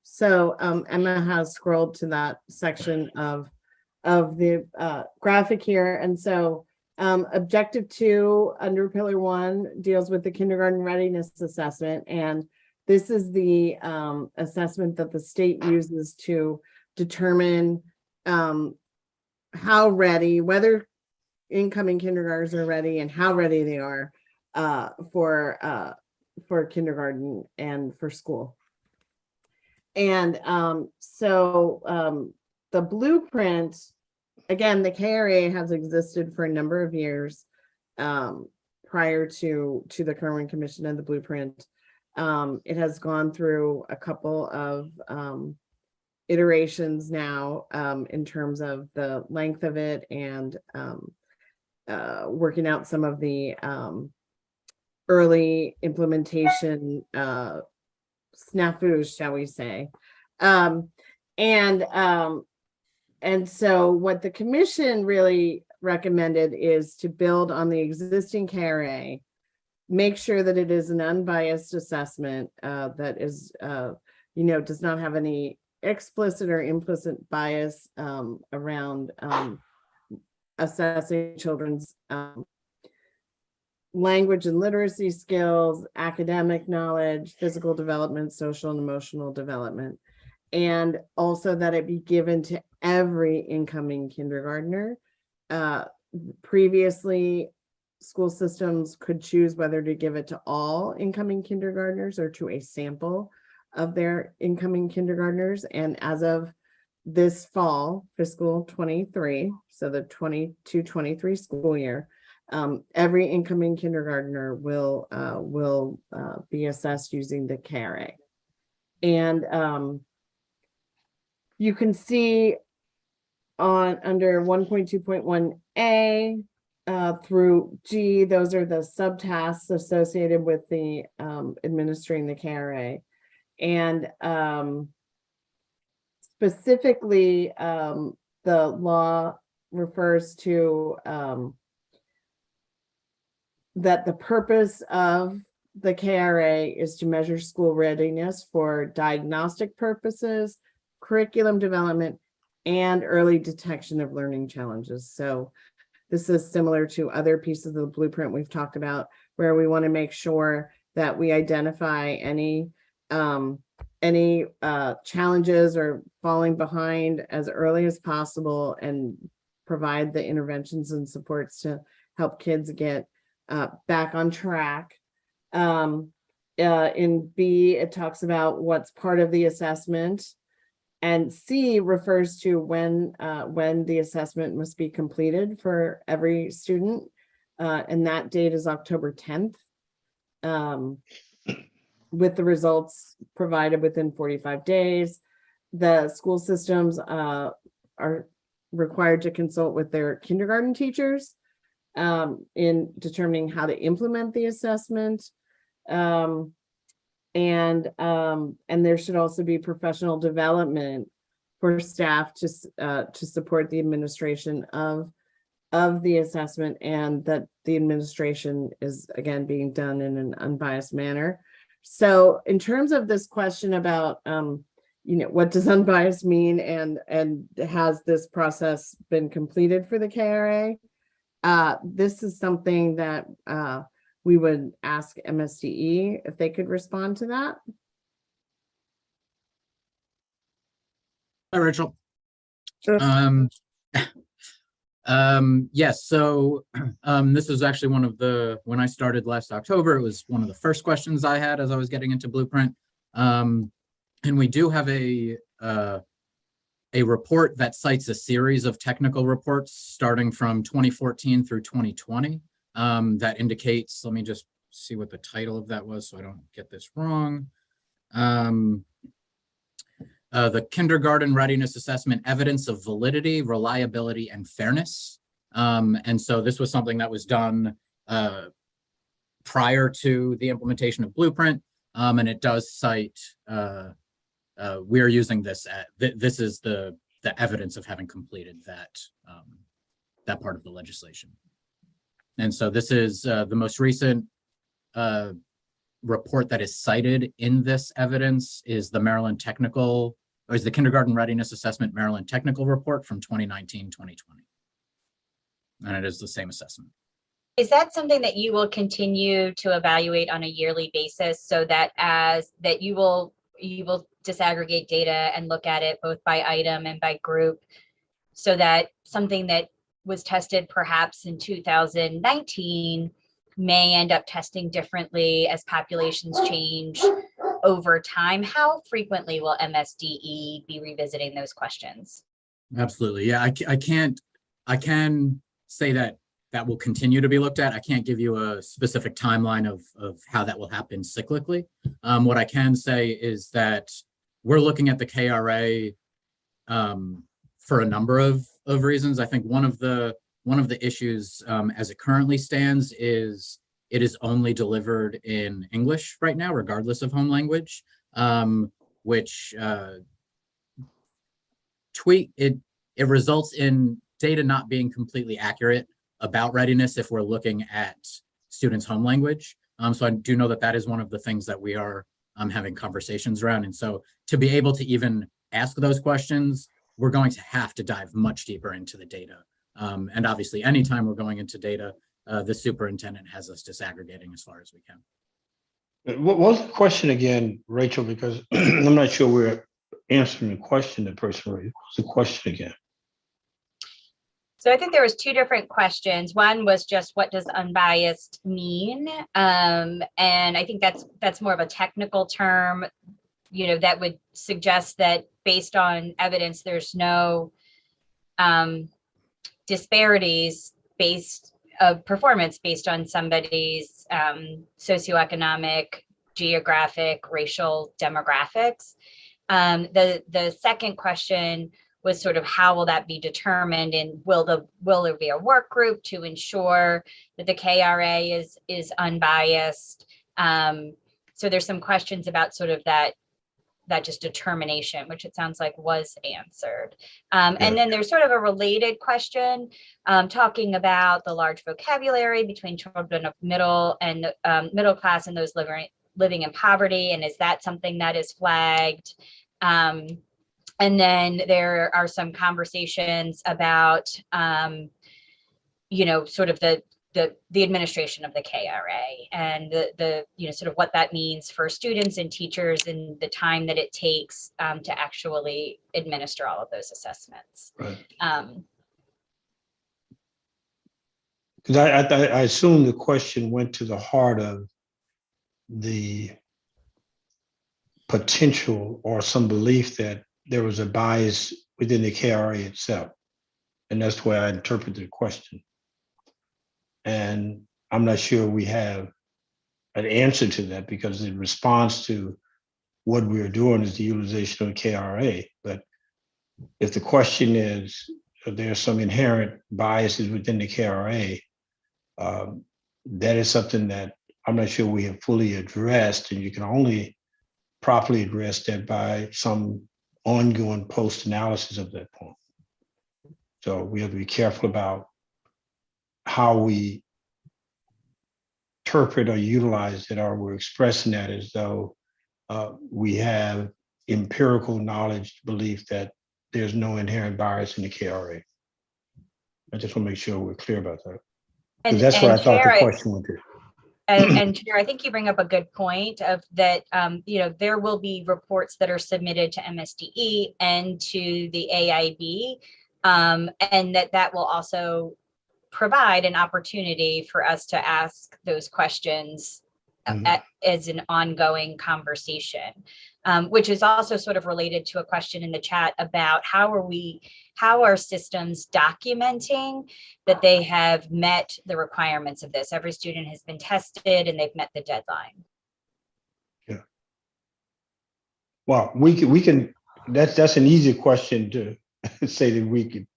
So Emma has scrolled to that section of the graphic here. And so objective 2 under pillar 1 deals with the kindergarten readiness assessment. And this is the assessment that the state uses to determine how ready, whether incoming kindergartners are ready and how ready they are for kindergarten and for school. And the blueprint, again, the KRA has existed for a number of years prior to the Kerwin Commission and the blueprint. It has gone through a couple of iterations now in terms of the length of it and working out some of the early implementation snafus, shall we say. And so what the commission really recommended is to build on the existing KRA, make sure that it is an unbiased assessment that is, does not have any explicit or implicit bias around assessing children's language and literacy skills, academic knowledge, physical development, social and emotional development. And also that it be given to every incoming kindergartner. Previously, school systems could choose whether to give it to all incoming kindergartners or to a sample of their incoming kindergartners. And as of this fall, fiscal 23, so the 22-23 school year, every incoming kindergartner will be assessed using the KRA. And you can see under 1.2.1a through G, those are the subtasks associated with the administering the KRA. And specifically, the law refers to that the purpose of the KRA is to measure school readiness for diagnostic purposes, curriculum development, and early detection of learning challenges. So this is similar to other pieces of the blueprint we've talked about, where we want to make sure that we identify any challenges or falling behind as early as possible and provide the interventions and supports to help kids get back on track. In B, it talks about what's part of the assessment. And C refers to when the assessment must be completed for every student. And that date is October 10th. With the results provided within 45 days. The school systems are required to consult with their kindergarten teachers in determining how to implement the assessment. And there should also be professional development for staff to support the administration of the assessment, and that the administration is again being done in an unbiased manner. So in terms of this question about what does unbiased mean, and has this process been completed for the KRA, this is something that we would ask MSDE if they could respond to that. Hi, Rachel. Sure. Yes, so this was actually when I started last October, it was one of the first questions I had as I was getting into Blueprint. And we do have a report that cites a series of technical reports starting from 2014 through 2020 that indicates, let me just see what the title of that was so I don't get this wrong. The Kindergarten Readiness Assessment, Evidence of Validity, Reliability, and Fairness. And so this was something that was done prior to the implementation of Blueprint, and it does cite, we are using this, this is the evidence of having completed that part of the legislation. And so this is the most recent report that is cited in this evidence is the the Kindergarten Readiness Assessment Maryland Technical Report from 2019-2020. And it is the same assessment. Is that something that you will continue to evaluate on a yearly basis, so that you will disaggregate data and look at it both by item and by group, so that something that was tested perhaps in 2019 may end up testing differently as populations change over time? How frequently will MSDE be revisiting those questions? Absolutely. Yeah, I can say that will continue to be looked at. I can't give you a specific timeline of how that will happen cyclically. What I can say is that we're looking at the KRA for a number of reasons. I think one of the issues as it currently stands is it is only delivered in English right now, regardless of home language, which it results in data not being completely accurate about readiness if we're looking at students' home language. So I do know that is one of the things that we are having conversations around. And so to be able to even ask those questions, we're going to have to dive much deeper into the data. And obviously, anytime we're going into data, the superintendent has us disaggregating as far as we can. What was the question again, Rachel? Because I'm not sure we're answering the question the person raised. What's the question again? So I think there was two different questions. One was just what does unbiased mean? And I think that's more of a technical term, that would suggest that based on evidence, there's no disparities of performance based on somebody's socioeconomic, geographic, racial demographics. The second question was sort of how will that be determined, and will there be a work group to ensure that the KRA is unbiased? So there's some questions about sort of that just determination, which it sounds like was answered. And then there's sort of a related question talking about the large vocabulary between children of middle class and those living in poverty, and is that something that is flagged? And then there are some conversations about, sort of the administration of the KRA and the sort of what that means for students and teachers and the time that it takes to actually administer all of those assessments. Right. Because I assume the question went to the heart of the potential or some belief that there was a bias within the KRA itself. And that's the way I interpret the question. And I'm not sure we have an answer to that, because in response to what we're doing is the utilization of the KRA. But if the question is, if there's some inherent biases within the KRA, that is something that I'm not sure we have fully addressed, and you can only properly address that by some ongoing post-analysis of that point. So we have to be careful about how we interpret or utilize it, or we're expressing that as though we have empirical knowledge, belief that there's no inherent bias in the KRA. I just want to make sure we're clear about that. Because that's what I thought the question went to. And Chair, I think you bring up a good point of that, there will be reports that are submitted to MSDE and to the AIB, and that will also provide an opportunity for us to ask those questions as an ongoing conversation, which is also sort of related to a question in the chat about how are systems documenting that they have met the requirements of this? Every student has been tested and they've met the deadline. Yeah. Well, we can that's an easy question to say that we could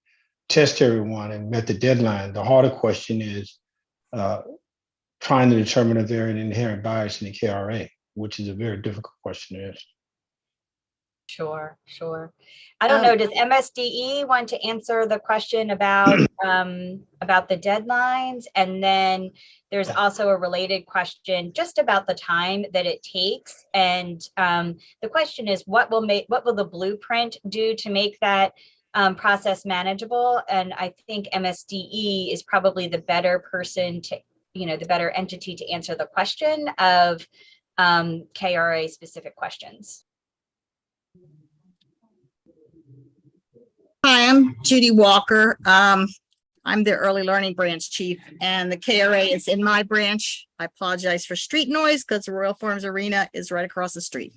test everyone and met the deadline. The harder question is trying to determine if there is an inherent bias in the KRA, which is a very difficult question to answer. Sure. I don't know, does MSDE want to answer the question about the deadlines? And then there's also a related question just about the time that it takes. And the question is, what will the blueprint do to make that process manageable? And I think MSDE is probably the better person to, the better entity to answer the question of KRA specific questions. Hi, I'm Judy Walker. I'm the early learning branch chief, and the KRA is in my branch. I apologize for street noise because the Royal Farms Arena is right across the street.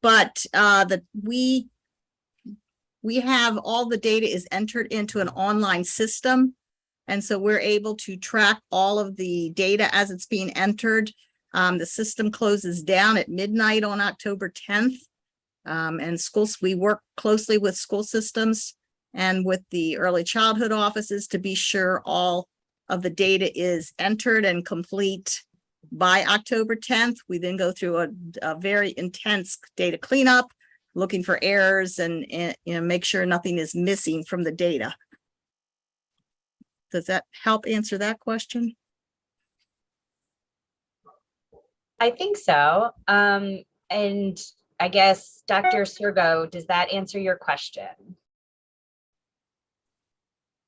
But we have all the data is entered into an online system. And so we're able to track all of the data as it's being entered. The system closes down at midnight on October 10th. And schools, we work closely with school systems and with the early childhood offices to be sure all of the data is entered and complete by October 10th. We then go through a very intense data cleanup, looking for errors and make sure nothing is missing from the data. Does that help answer that question? I think so. And I guess, Dr. Sergo, does that answer your question?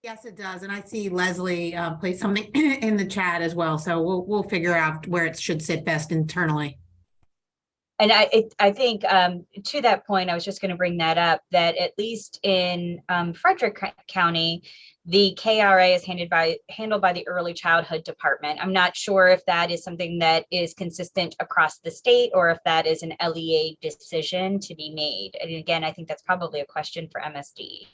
Yes, it does. And I see Leslie place something in the chat as well. So we'll figure out where it should sit best internally. And I think to that point, I was just going to bring that up, that at least in Frederick County, the KRA is handled by the early childhood department. I'm not sure if that is something that is consistent across the state or if that is an LEA decision to be made. And again, I think that's probably a question for MSD.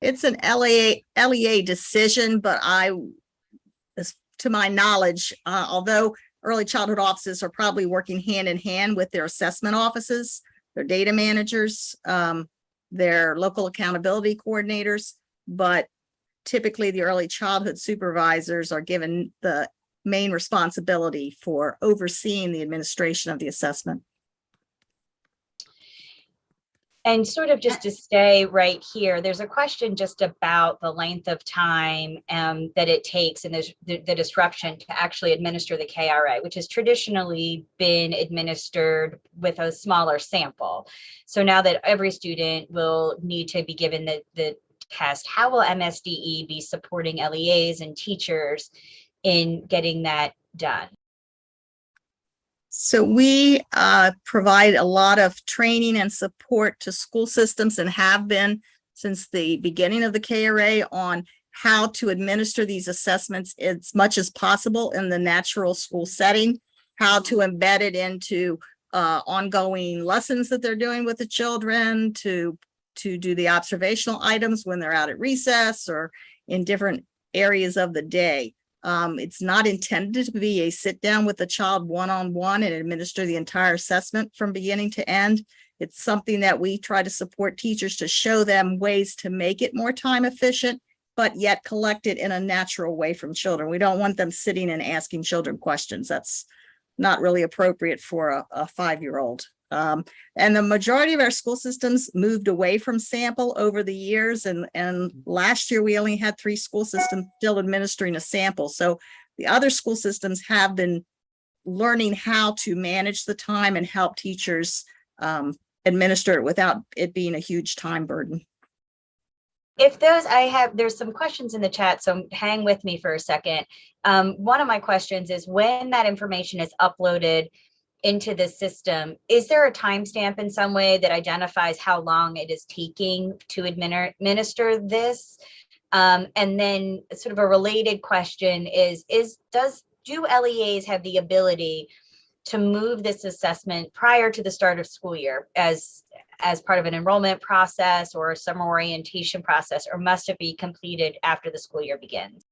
It's an LEA decision, but to my knowledge, although early childhood offices are probably working hand in hand with their assessment offices, their data managers, their local accountability coordinators, but typically the early childhood supervisors are given the main responsibility for overseeing the administration of the assessment. And sort of just to stay right here, there's a question just about the length of time that it takes and the disruption to actually administer the KRA, which has traditionally been administered with a smaller sample. So now that every student will need to be given the test, how will MSDE be supporting LEAs and teachers in getting that done? So we provide a lot of training and support to school systems and have been since the beginning of the KRA on how to administer these assessments as much as possible in the natural school setting, how to embed it into ongoing lessons that they're doing with the children, to do the observational items when they're out at recess or in different areas of the day. It's not intended to be a sit down with the child one-on-one and administer the entire assessment from beginning to end. It's something that we try to support teachers to show them ways to make it more time efficient, but yet collect it in a natural way from children. We don't want them sitting and asking children questions. That's not really appropriate for a 5-year-old. And the majority of our school systems moved away from sample over the years. And last year, we only had 3 school systems still administering a sample. So the other school systems have been learning how to manage the time and help teachers administer it without it being a huge time burden. If there's some questions in the chat, so hang with me for a second. One of my questions is, when that information is uploaded into the system, is there a timestamp in some way that identifies how long it is taking to administer this? And then sort of a related question is do LEAs have the ability to move this assessment prior to the start of school year as part of an enrollment process or a summer orientation process, or must it be completed after the school year begins?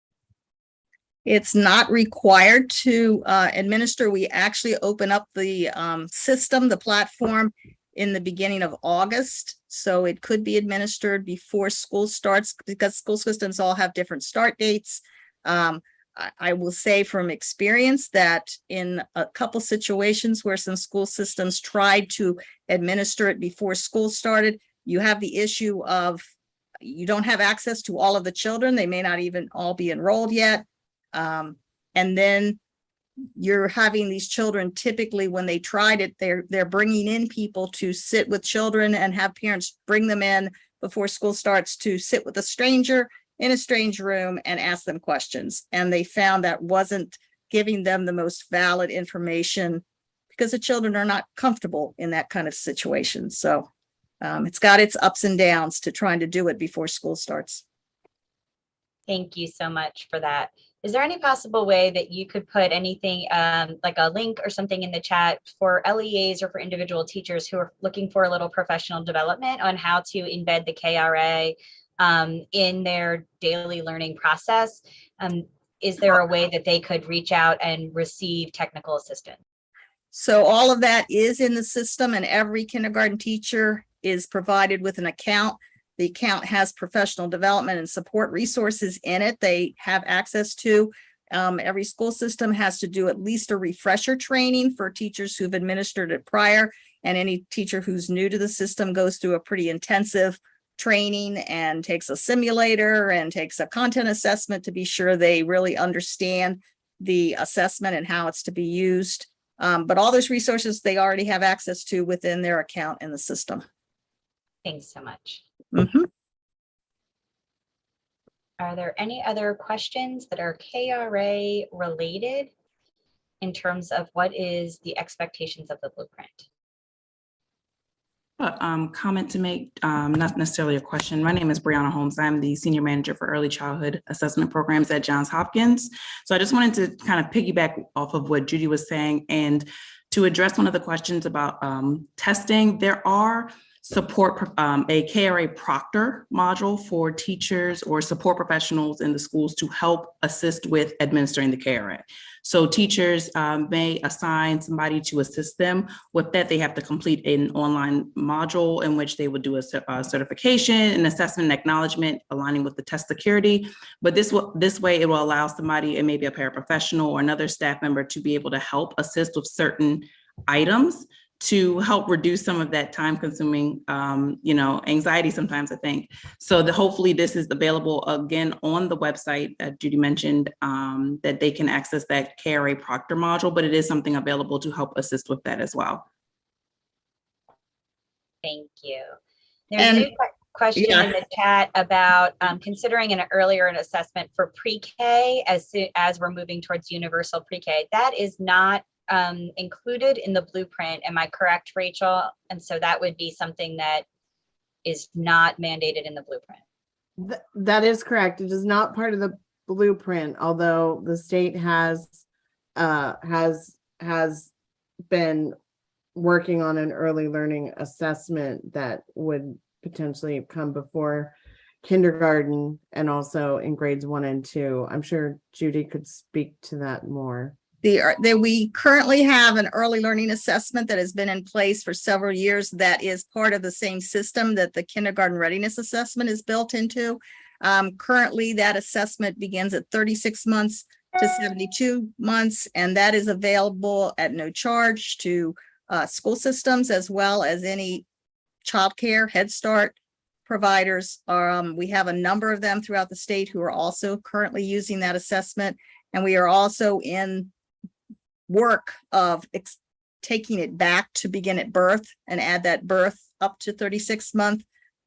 It's not required to administer. We actually open up the system, the platform, in the beginning of August. So it could be administered before school starts because school systems all have different start dates. I will say from experience that in a couple situations where some school systems tried to administer it before school started, you have the issue of you don't have access to all of the children. They may not even all be enrolled yet. And then you're having these children, typically when they tried it, they're bringing in people to sit with children and have parents bring them in before school starts to sit with a stranger in a strange room and ask them questions. And they found that wasn't giving them the most valid information because the children are not comfortable in that kind of situation. So it's got its ups and downs to trying to do it before school starts. Thank you so much for that. Is there any possible way that you could put anything like a link or something in the chat for LEAs or for individual teachers who are looking for a little professional development on how to embed the KRA in their daily learning process? Is there a way that they could reach out and receive technical assistance? So all of that is in the system, and every kindergarten teacher is provided with an account. The account has professional development and support resources in it. They have access to. Every school system has to do at least a refresher training for teachers who've administered it prior. And any teacher who's new to the system goes through a pretty intensive training and takes a simulator and takes a content assessment to be sure they really understand the assessment and how it's to be used. But all those resources they already have access to within their account in the system. Thanks so much. Mm-hmm. Are there any other questions that are KRA related in terms of what is the expectations of the blueprint? Comment to make, not necessarily a question. My name is Brianna Holmes. I'm the Senior Manager for Early Childhood Assessment Programs at Johns Hopkins. So I just wanted to kind of piggyback off of what Judy was saying and to address one of the questions about testing. There are support, a KRA proctor module for teachers or support professionals in the schools to help assist with administering the KRA. So teachers may assign somebody to assist them with that. They have to complete an online module in which they would do a certification, an assessment, and acknowledgement aligning with the test security. But this way it will allow somebody, and maybe a paraprofessional or another staff member, to be able to help assist with certain items to help reduce some of that time consuming, anxiety sometimes, I think. So hopefully this is available again on the website that Judy mentioned, that they can access that KRA Proctor module, but it is something available to help assist with that as well. Thank you. There's a new question in the chat about considering an earlier assessment for pre-K as we're moving towards universal pre-K. That is not included in the blueprint. Am I correct, Rachel? And so that would be something that is not mandated in the blueprint. That is correct. It is not part of the blueprint, although the state has been working on an early learning assessment that would potentially come before kindergarten and also in grades 1 and 2. I'm sure Judy could speak to that more. We currently have an early learning assessment that has been in place for several years that is part of the same system that the kindergarten readiness assessment is built into. Currently, that assessment begins at 36 months to 72 months, and that is available at no charge to school systems as well as any childcare, Head Start providers. We have a number of them throughout the state who are also currently using that assessment, and we are also in work of taking it back to begin at birth and add that birth up to 36-month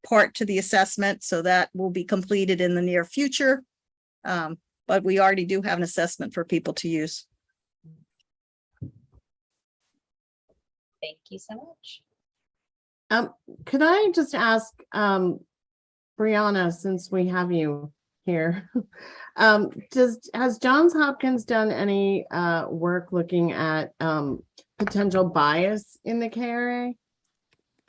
part to the assessment. So that will be completed in the near future. But we already do have an assessment for people to use. Thank you so much. Could I just ask Brianna, since we have you here, has Johns Hopkins done any work looking at potential bias in the KRA?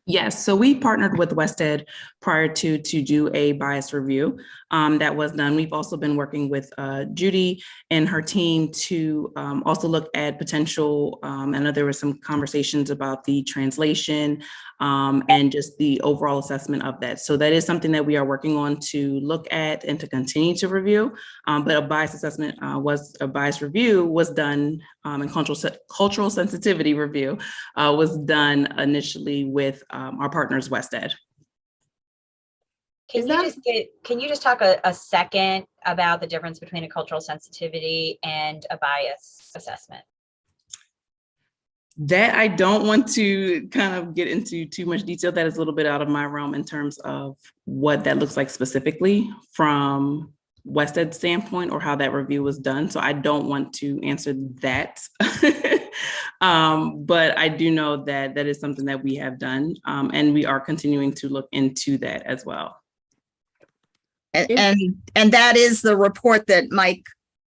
Yes, so we partnered with WestEd prior to do a bias review that was done. We've also been working with Judy and her team to also look at potential, I know there were some conversations about the translation and just the overall assessment of that. So that is something that we are working on to look at and to continue to review. But a bias assessment bias review was done, and cultural sensitivity review was done initially with our partners, WestEd. Can you just talk a second about the difference between a cultural sensitivity and a bias assessment? That I don't want to kind of get into too much detail. That is a little bit out of my realm in terms of what that looks like specifically from WestEd's standpoint or how that review was done. So I don't want to answer that. But I do know that that is something that we have done, and we are continuing to look into that as well. And that is the report that Mike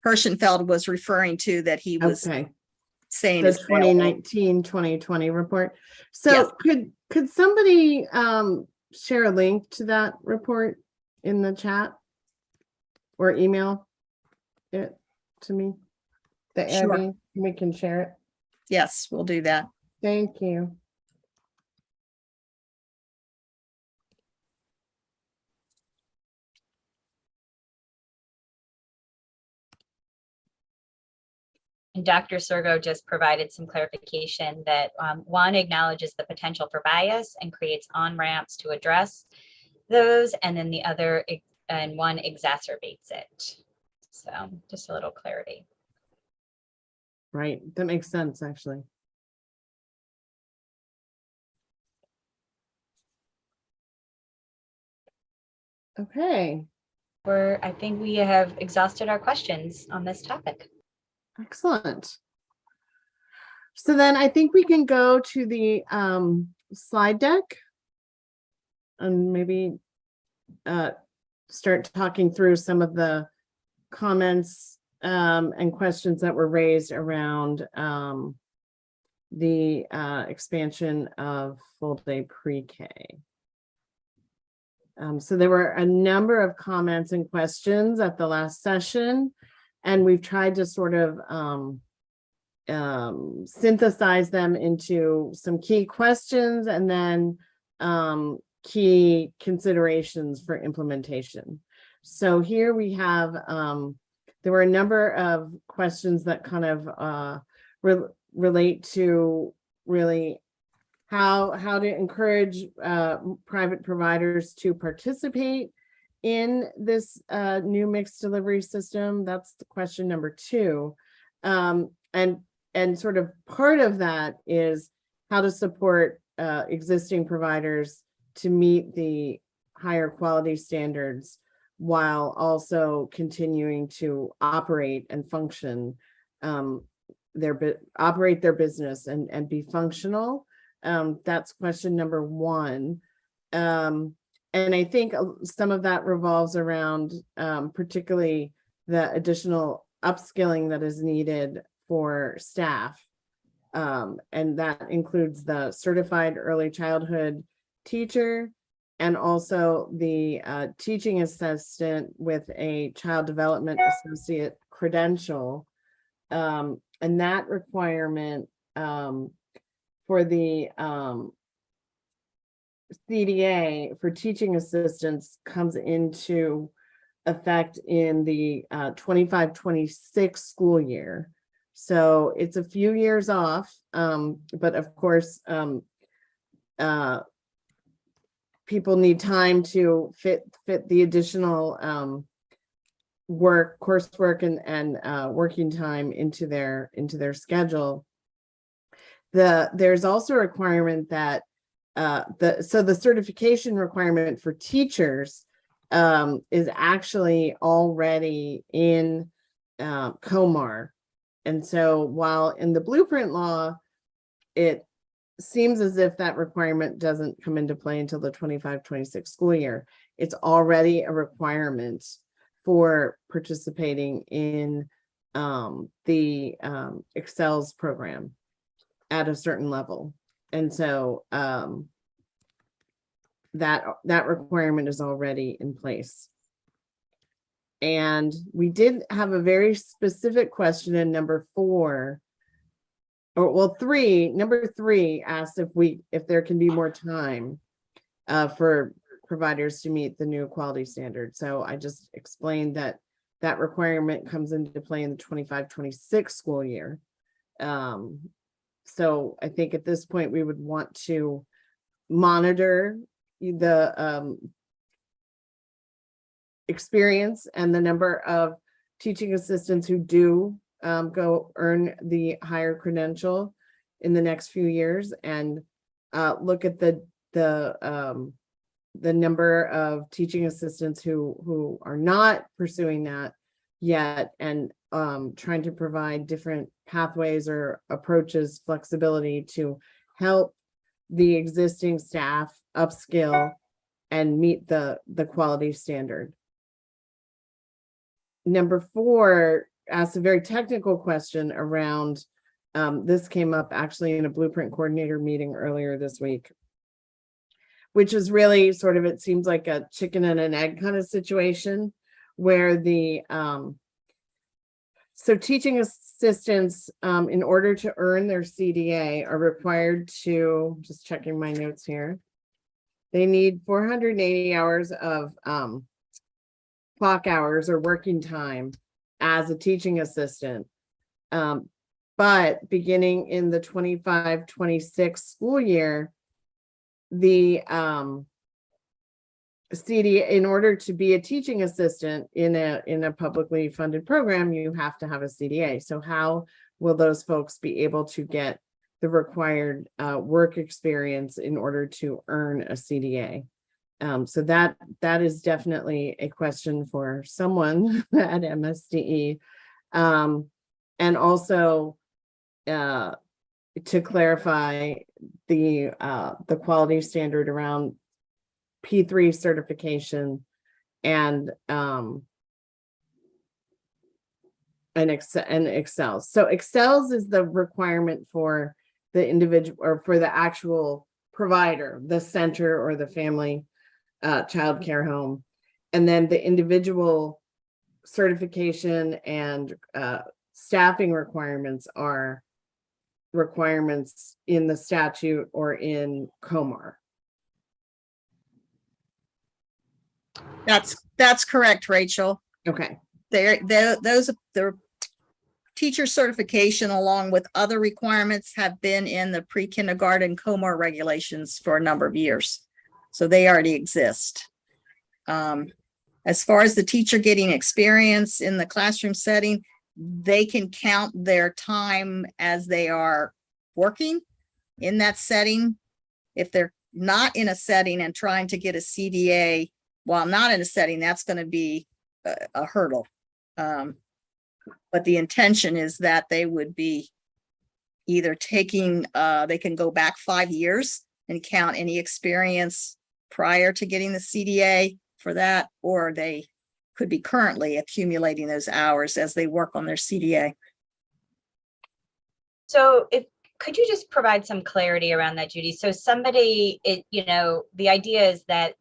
Hirschenfeld was referring to, that he was saying the is 2019-2020 report. So yes. Could somebody share a link to that report in the chat or email it to me? The AIB, we can share it. Yes, we'll do that. Thank you. And Dr. Sergo just provided some clarification that one acknowledges the potential for bias and creates on-ramps to address those, and then the other, and one exacerbates it. So just a little clarity. Right, that makes sense, actually. Okay, I think we have exhausted our questions on this topic. Excellent. So then I think we can go to the slide deck and maybe start talking through some of the comments and questions that were raised around the expansion of full-day pre-K. So there were a number of comments and questions at the last session, and we've tried to sort of synthesize them into some key questions and then key considerations for implementation. So here we have, there were a number of questions that kind of relate to really how to encourage private providers to participate in this new mixed delivery system. That's the question number 2. And sort of part of that is how to support existing providers to meet the higher quality standards while also continuing to operate and function operate their business and be functional. That's question number 1. And I think some of that revolves around particularly the additional upskilling that is needed for staff. And that includes the certified early childhood teacher and also the teaching assistant with a child development associate credential. And that requirement for the CDA for teaching assistants comes into effect in the 25-26 school year. So it's a few years off, but of course, people need time to fit the additional coursework and working time into their schedule. There's also a requirement that the certification requirement for teachers is actually already in COMAR. And so while in the blueprint law, it seems as if that requirement doesn't come into play until the 25-26 school year, it's already a requirement for participating in the Excels program at a certain level. And so that requirement is already in place. And we did have a very specific question in number 4, or well, 3. Number 3 asked if there can be more time for providers to meet the new quality standard. So I just explained that requirement comes into play in the 25-26 school year. So I think at this point we would want to monitor the experience and the number of teaching assistants who do go earn the higher credential in the next few years, and look at the number of teaching assistants who are not pursuing that yet, and trying to provide different pathways or approaches, flexibility to help the existing staff upskill and meet the quality standard. Number 4 asks a very technical question around, this came up actually in a blueprint coordinator meeting earlier this week, which is really sort of, it seems like a chicken and an egg kind of situation where the, so teaching assistants, in order to earn their CDA, are required to, just checking my notes here, they need 480 hours of clock hours or working time as a teaching assistant. But beginning in the 25-26 school year, the CDA, in order to be a teaching assistant in a publicly funded program, you have to have a CDA. So how will those folks be able to get the required work experience in order to earn a CDA? So that is definitely a question for someone at MSDE. And also to clarify the quality standard around P3 certification and Excel. So Excels is the requirement for the individual or for the actual provider, the center or the family child care home. And then the individual certification and staffing requirements are requirements in the statute or in COMAR. That's correct, Rachel. Okay. The teacher certification, along with other requirements, have been in the pre-kindergarten COMAR regulations for a number of years. So they already exist. As far as the teacher getting experience in the classroom setting, they can count their time as they are working in that setting. If they're not in a setting and trying to get a CDA while not in a setting, that's going to be a hurdle. But the intention is that they would be either taking, they can go back 5 years and count any experience prior to getting the CDA for that, or they could be currently accumulating those hours as they work on their CDA. So could you just provide some clarity around that, Judy? So the idea is that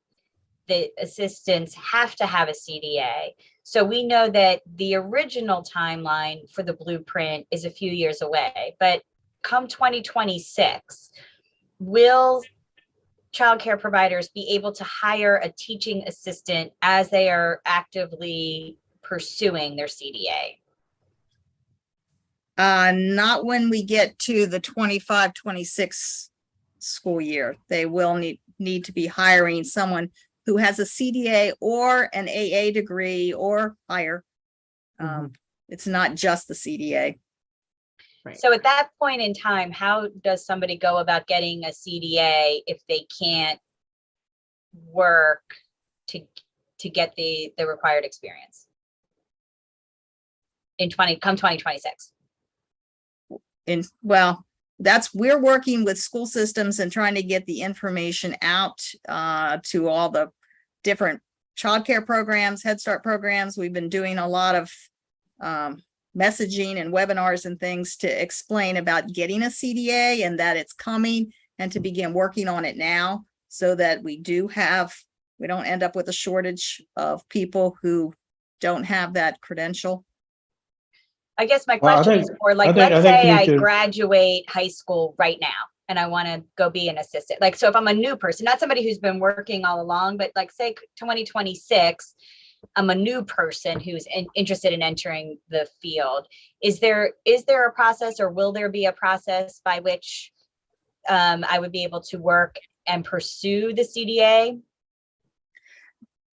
the assistants have to have a CDA. So we know that the original timeline for the blueprint is a few years away, but come 2026, will childcare providers be able to hire a teaching assistant as they are actively pursuing their CDA? Not when we get to the 25-26 school year. They will need to be hiring someone who has a CDA or an AA degree or higher. It's not just the CDA. Right. So at that point in time, how does somebody go about getting a CDA if they can't work to get the required experience come 2026? Well, we're working with school systems and trying to get the information out to all the different childcare programs, Head Start programs. We've been doing a lot of messaging and webinars and things to explain about getting a CDA and that it's coming, and to begin working on it now so that we don't end up with a shortage of people who don't have that credential. I guess my question is more like, let's say I graduate high school right now and I want to go be an assistant. Like, so if I'm a new person, not somebody who's been working all along, but like say 2026, I'm a new person who's interested in entering the field. Is there a process, or will there be a process by which I would be able to work and pursue the CDA?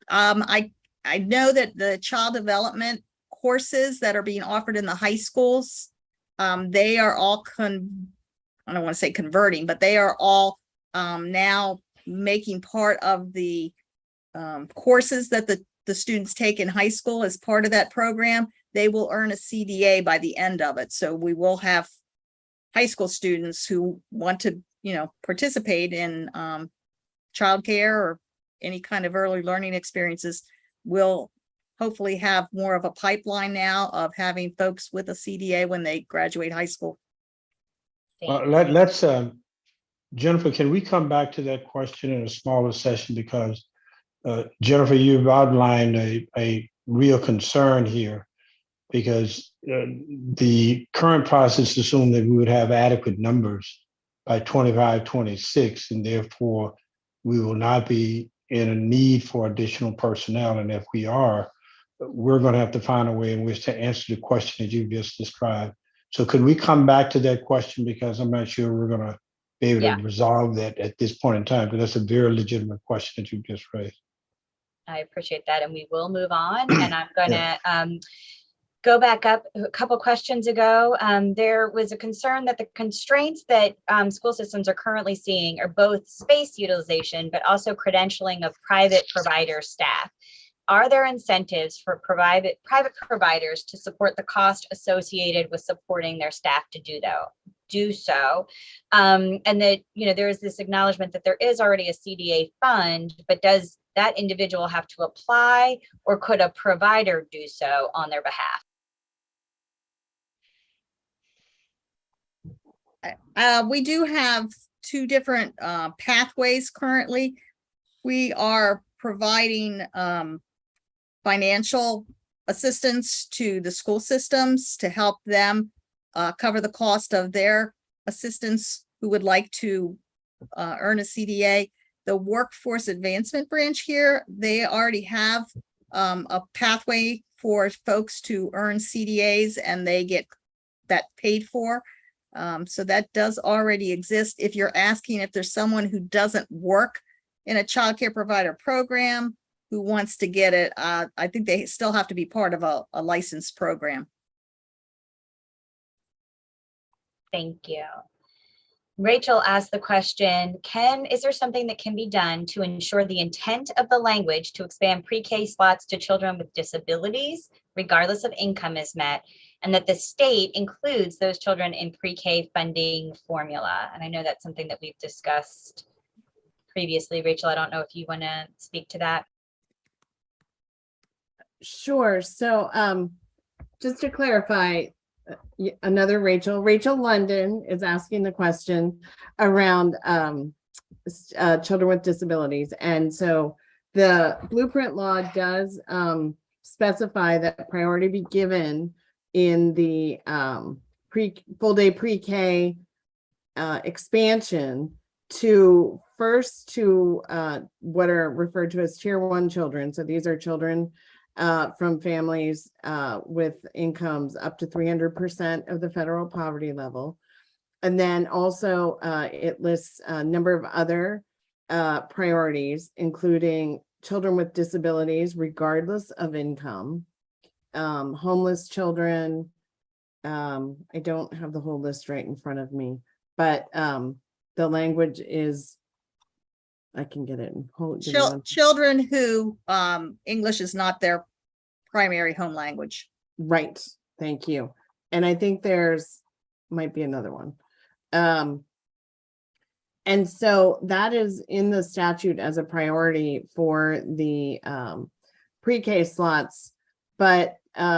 I know that the child development courses that are being offered in the high schools, they are all I don't want to say converting, but they are all now making part of the courses that the students take in high school as part of that program. They will earn a CDA by the end of it. So we will have high school students who want to, participate in childcare or any kind of early learning experiences. Will hopefully have more of a pipeline now of having folks with a CDA when they graduate high school. Let's, Jennifer, can we come back to that question in a smaller session? Because Jennifer, you've outlined a real concern here, because the current process assumed that we would have adequate numbers by 25-26, and therefore we will not be in a need for additional personnel. And if we are, we're going to have to find a way in which to answer the question that you just described. So could we come back to that question? Because I'm not sure we're going to be able to resolve that at this point in time, but that's a very legitimate question that you just raised. I appreciate that. And we will move on. And I'm going to go back up a couple questions ago, there was a concern that the constraints that school systems are currently seeing are both space utilization, but also credentialing of private provider staff. Are there incentives for private providers to support the cost associated with supporting their staff to do so? And that, there is this acknowledgement that there is already a CDA fund, but does that individual have to apply, or could a provider do so on their behalf? We do have two different pathways currently. We are providing financial assistance to the school systems to help them cover the cost of their assistants who would like to earn a CDA. The Workforce Advancement Branch here, they already have a pathway for folks to earn CDAs, and they get that paid for. So that does already exist. If you're asking if there's someone who doesn't work in a child care provider program who wants to get it, I think they still have to be part of a licensed program. Thank you. Rachel asked the question, is there something that can be done to ensure the intent of the language to expand pre-K slots to children with disabilities, regardless of income, is met, and that the state includes those children in pre-K funding formula? And I know that's something that we've discussed previously. Rachel, I don't know if you want to speak to that. Sure. So just to clarify, another Rachel London is asking the question around children with disabilities. And so the blueprint law does specify that priority be given in the full day pre-K expansion to what are referred to as tier 1 children. So these are children from families with incomes up to 300% of the federal poverty level. And then also it lists a number of other priorities, including children with disabilities, regardless of income, homeless children. I don't have the whole list right in front of me, but the language is, I can get it. Children who English is not their primary home language. Right. Thank you. And I think might be another one. And so that is in the statute as a priority for the pre-K slots, but tier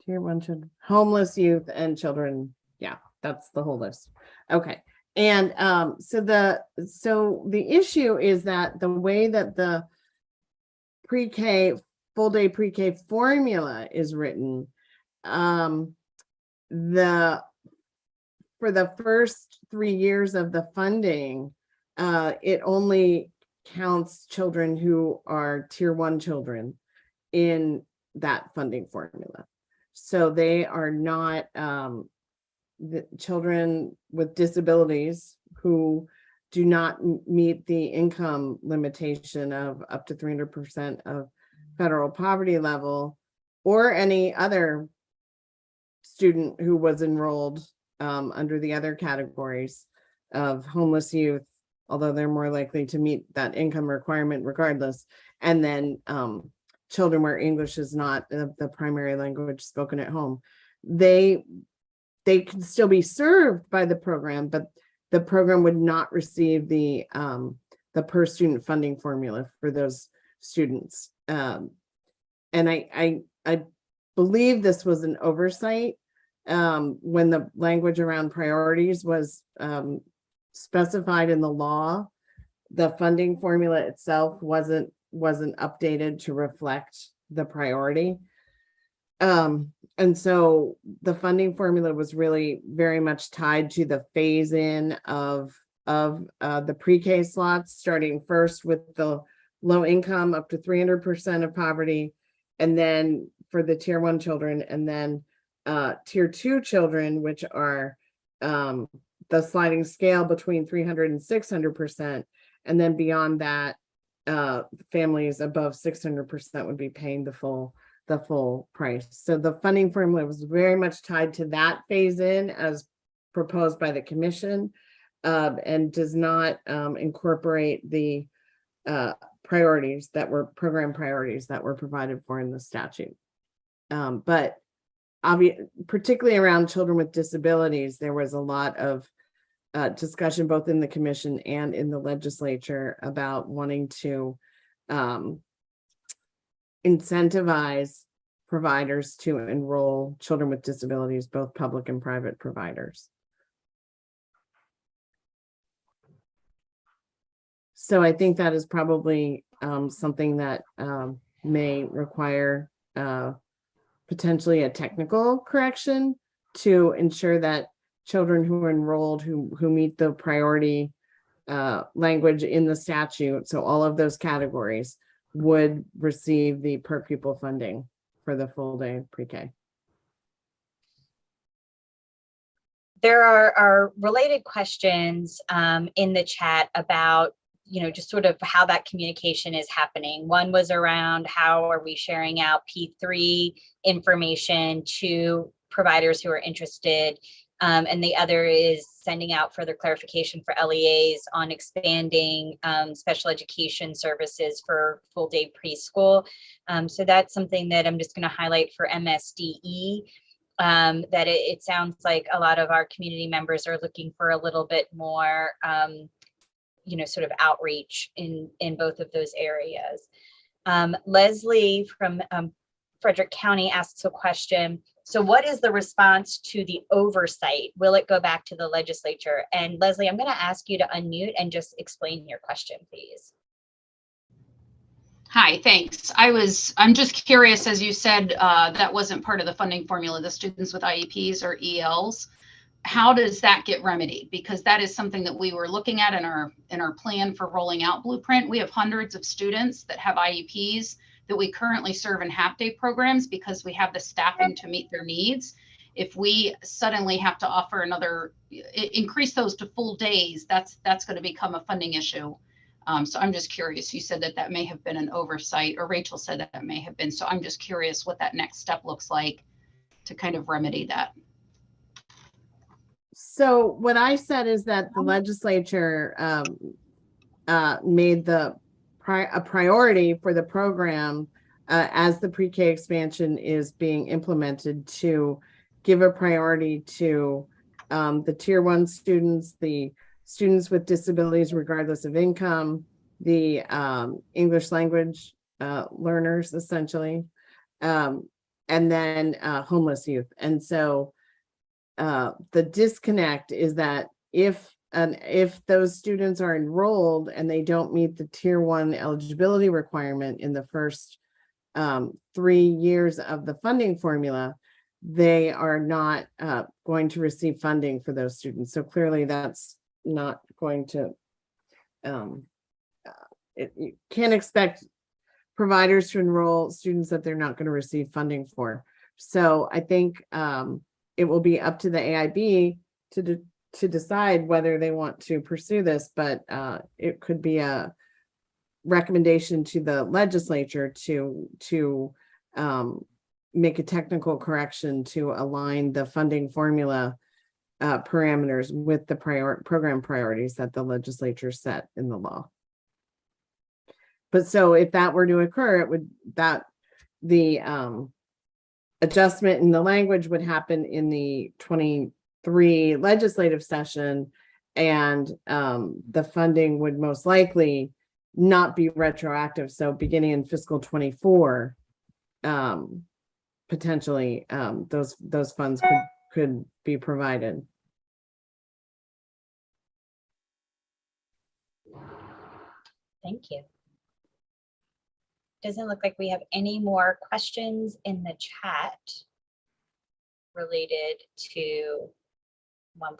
1 children, homeless youth and children. Yeah, that's the whole list. Okay. And so the issue is that the way that the pre-K, full day pre-K formula is written, for the first 3 years of the funding, it only counts children who are tier 1 children in that funding formula. So they are not the children with disabilities who do not meet the income limitation of up to 300% of federal poverty level, or any other student who was enrolled under the other categories of homeless youth, although they're more likely to meet that income requirement regardless, and then children where English is not the primary language spoken at home. They can still be served by the program, but the program would not receive the per student funding formula for those students. And I believe this was an oversight when the language around priorities was specified in the law. The funding formula itself wasn't updated to reflect the priority. And so the funding formula was really very much tied to the phase in of the pre-K slots, starting first with the low income up to 300% of poverty, and then for the tier 1 children, and then tier 2 children, which are the sliding scale between 300 and 600%. And then beyond that, families above 600% would be paying the full price. So the funding formula was very much tied to that phase in as proposed by the commission, and does not incorporate the priorities that were program priorities that were provided for in the statute. But particularly around children with disabilities, there was a lot of discussion both in the commission and in the legislature about wanting to incentivize providers to enroll children with disabilities, both public and private providers. So I think that is probably something that may require potentially a technical correction to ensure that children who are enrolled, who meet the priority language in the statute, so all of those categories would receive the per pupil funding for the full day pre-K. There are related questions in the chat about, just sort of how that communication is happening. One was around how are we sharing out P3 information to providers who are interested. And the other is sending out further clarification for LEAs on expanding special education services for full day preschool. So that's something that I'm just going to highlight for MSDE, that it sounds like a lot of our community members are looking for a little bit more sort of outreach in both of those areas. Leslie from Frederick County asks a question. So what is the response to the oversight? Will it go back to the legislature? And Leslie, I'm going to ask you to unmute and just explain your question, please. Hi, thanks. I'm just curious, as you said, that wasn't part of the funding formula, the students with IEPs or ELs. How does that get remedied? Because that is something that we were looking at in our plan for rolling out Blueprint. We have hundreds of students that have IEPs that we currently serve in half-day programs because we have the staffing to meet their needs. If we suddenly have to offer increase those to full days, that's going to become a funding issue. So I'm just curious. You said that may have been an oversight, or Rachel said that may have been. So I'm just curious what that next step looks like to kind of remedy that. So what I said is that the legislature made a priority for the program as the pre-K expansion is being implemented to give a priority to the tier 1 students, the students with disabilities regardless of income, the English language learners essentially, and then homeless youth. And so the disconnect is that if those students are enrolled and they don't meet the tier 1 eligibility requirement in the first 3 years of the funding formula, they are not going to receive funding for those students. So clearly that's not going to, you can't expect providers to enroll students that they're not going to receive funding for. So I think it will be up to the AIB to decide whether they want to pursue this, but it could be a recommendation to the legislature to make a technical correction to align the funding formula parameters with the program priorities that the legislature set in the law. But so if that were to occur, the adjustment in the language would happen in the 23 legislative session, and the funding would most likely not be retroactive. So beginning in fiscal 24, potentially those funds could be provided. Thank you. Doesn't look like we have any more questions in the chat related to 1.1.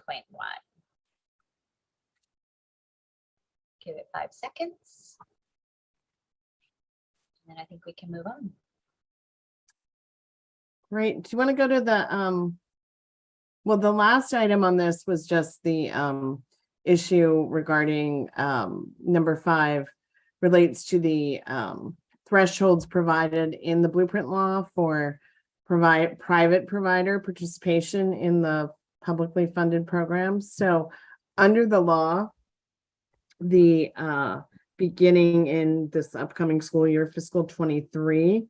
Give it 5 seconds. And then I think we can move on. Great. Do you want to go to the, well, the last item on this was just the issue regarding number 5, relates to the thresholds provided in the blueprint law for private provider participation in the publicly funded programs. So under the law, the beginning in this upcoming school year, fiscal 23,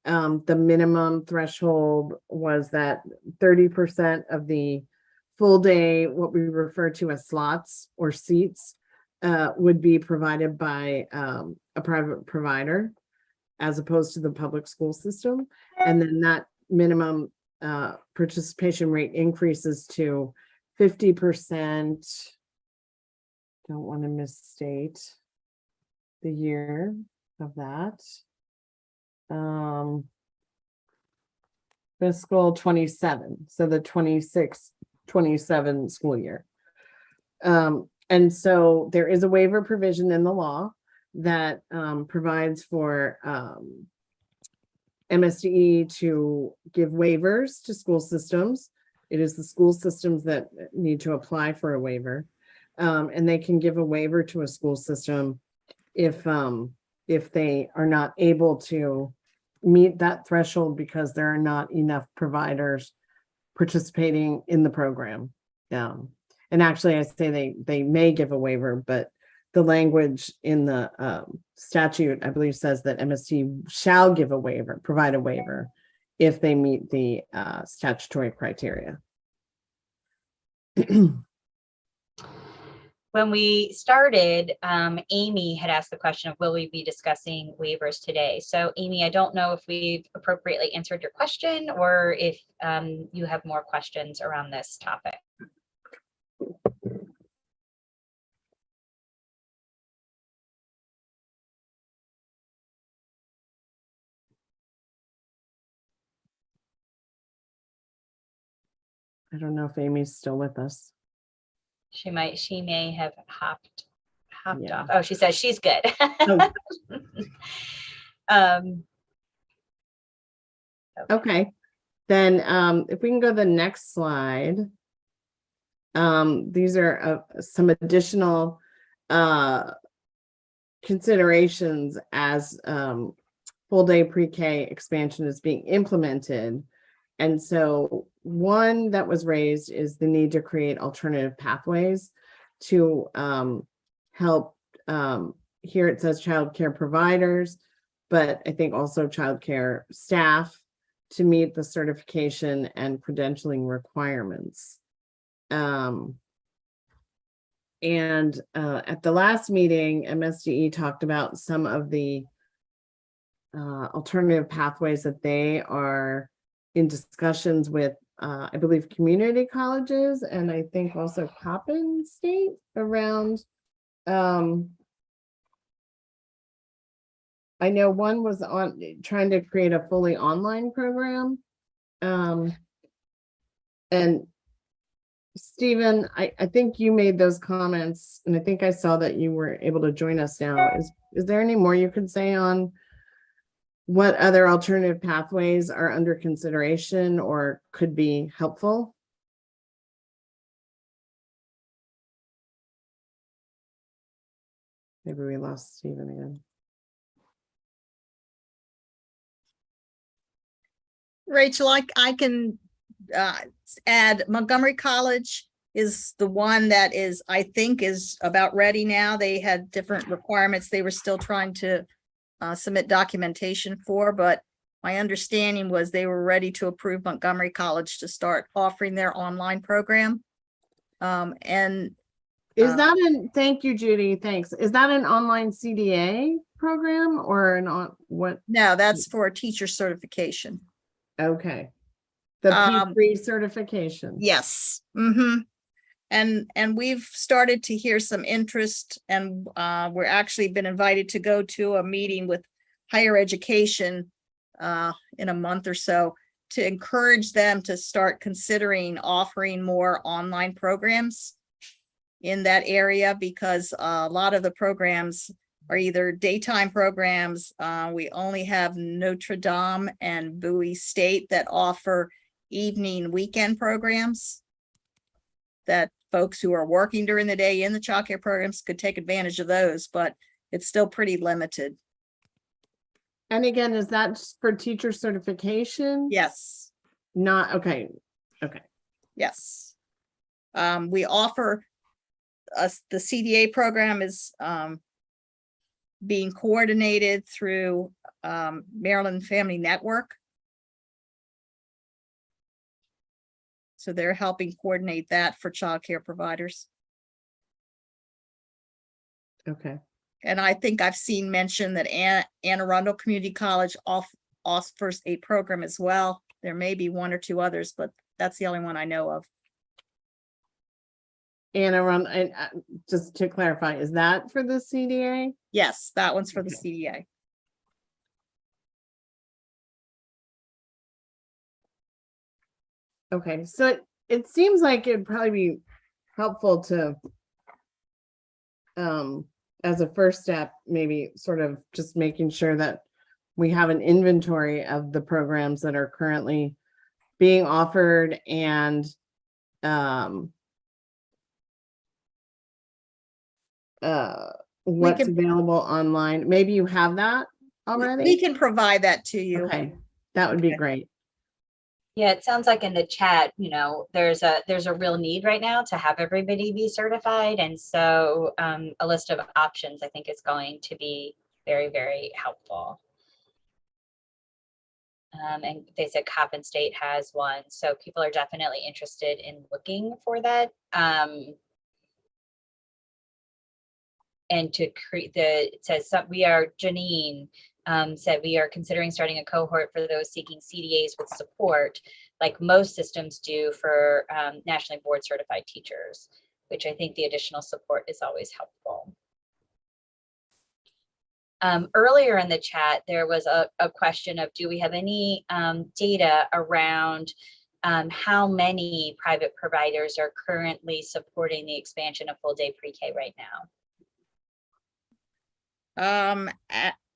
the minimum threshold was that 30% of the full day, what we refer to as slots or seats, would be provided by a private provider as opposed to the public school system. And then that minimum participation rate increases to 50%. Don't want to misstate the year of that. Fiscal 27, so the 26-27 school year. And so there is a waiver provision in the law that provides for MSDE to give waivers to school systems. It is the school systems that need to apply for a waiver. And they can give a waiver to a school system if they are not able to meet that threshold because there are not enough providers participating in the program. And actually, I say they may give a waiver, but the language in the statute, I believe, says that MSD shall give a waiver, provide a waiver if they meet the statutory criteria. When we started, Amy had asked the question of, will we be discussing waivers today? So Amy, I don't know if we've appropriately answered your question or if you have more questions around this topic. I don't know if Amy's still with us. She may have hopped Yeah. off. Oh, she says she's good. Okay, then if we can go to the next slide. These are some additional considerations as full day pre-K expansion is being implemented. And so one that was raised is the need to create alternative pathways to help, here it says childcare providers, but I think also childcare staff to meet the certification and credentialing requirements. And at the last meeting, MSDE talked about some of the alternative pathways that they are in discussions with, I believe, community colleges, and I think also Coppin State around, I know one was on trying to create a fully online program. And Stephen, I think you made those comments, and I think I saw that you were able to join us now. Is there any more you could say on what other alternative pathways are under consideration or could be helpful? Maybe we lost Stephen again. Rachel, I can add Montgomery College is the one that is, I think, is about ready now. They had different requirements they were still trying to submit documentation for, but my understanding was they were ready to approve Montgomery College to start offering their online program. And is that an, thank you, Judy, thanks. Is that an online CDA program or an on what? No, that's for a teacher certification. Okay. The P3 certification. Yes. Mm-hmm. And we've started to hear some interest, and we're actually been invited to go to a meeting with higher education in a month or so to encourage them to start considering offering more online programs in that area, because a lot of the programs are either daytime programs. We only have Notre Dame and Bowie State that offer evening weekend programs that folks who are working during the day in the childcare programs could take advantage of those. But it's still pretty limited. And again, is that just for teacher certification? Yes, Not, okay, okay. yes. We offer us, the CDA program is being coordinated through Maryland Family Network. So they're helping coordinate that for childcare providers. Okay. And I think I've seen mention that Anne Arundel Community College offers a program as well. There may be one or two others, but that's the only one I know of. And around, and just to clarify, is that for the CDA? Yes, that one's for the CDA. Okay, so it seems like it'd probably be helpful to, as a first step, maybe sort of just making sure that we have an inventory of the programs that are currently being offered and what's available online. Maybe you have that already? We can provide that to you. Okay, that would be great. Yeah, it sounds like in the chat, there's a real need right now to have everybody be certified. And so a list of options, I think, is going to be very, very helpful. And they said Coppin State has one. So people are definitely interested in looking for that. And to create it says we are, Janine said we are considering starting a cohort for those seeking CDAs with support, like most systems do for nationally board certified teachers, which I think the additional support is always helpful. Earlier in the chat, there was a question of, do we have any data around how many private providers are currently supporting the expansion of full day pre-K right now?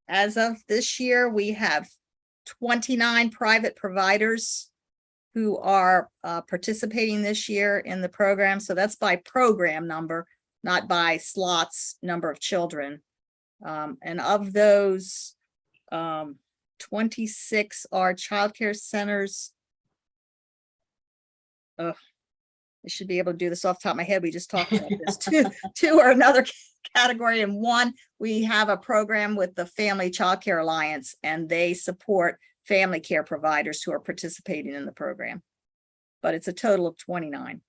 As of this year, we have 29 private providers who are participating this year in the program. So that's by program number, not by slots, number of children. And of those, 26 are childcare centers. I should be able to do this off the top of my head. We just talked about this. Two are another category, and one, we have a program with the Family Childcare Alliance, and they support family care providers who are participating in the program. But it's a total of 29.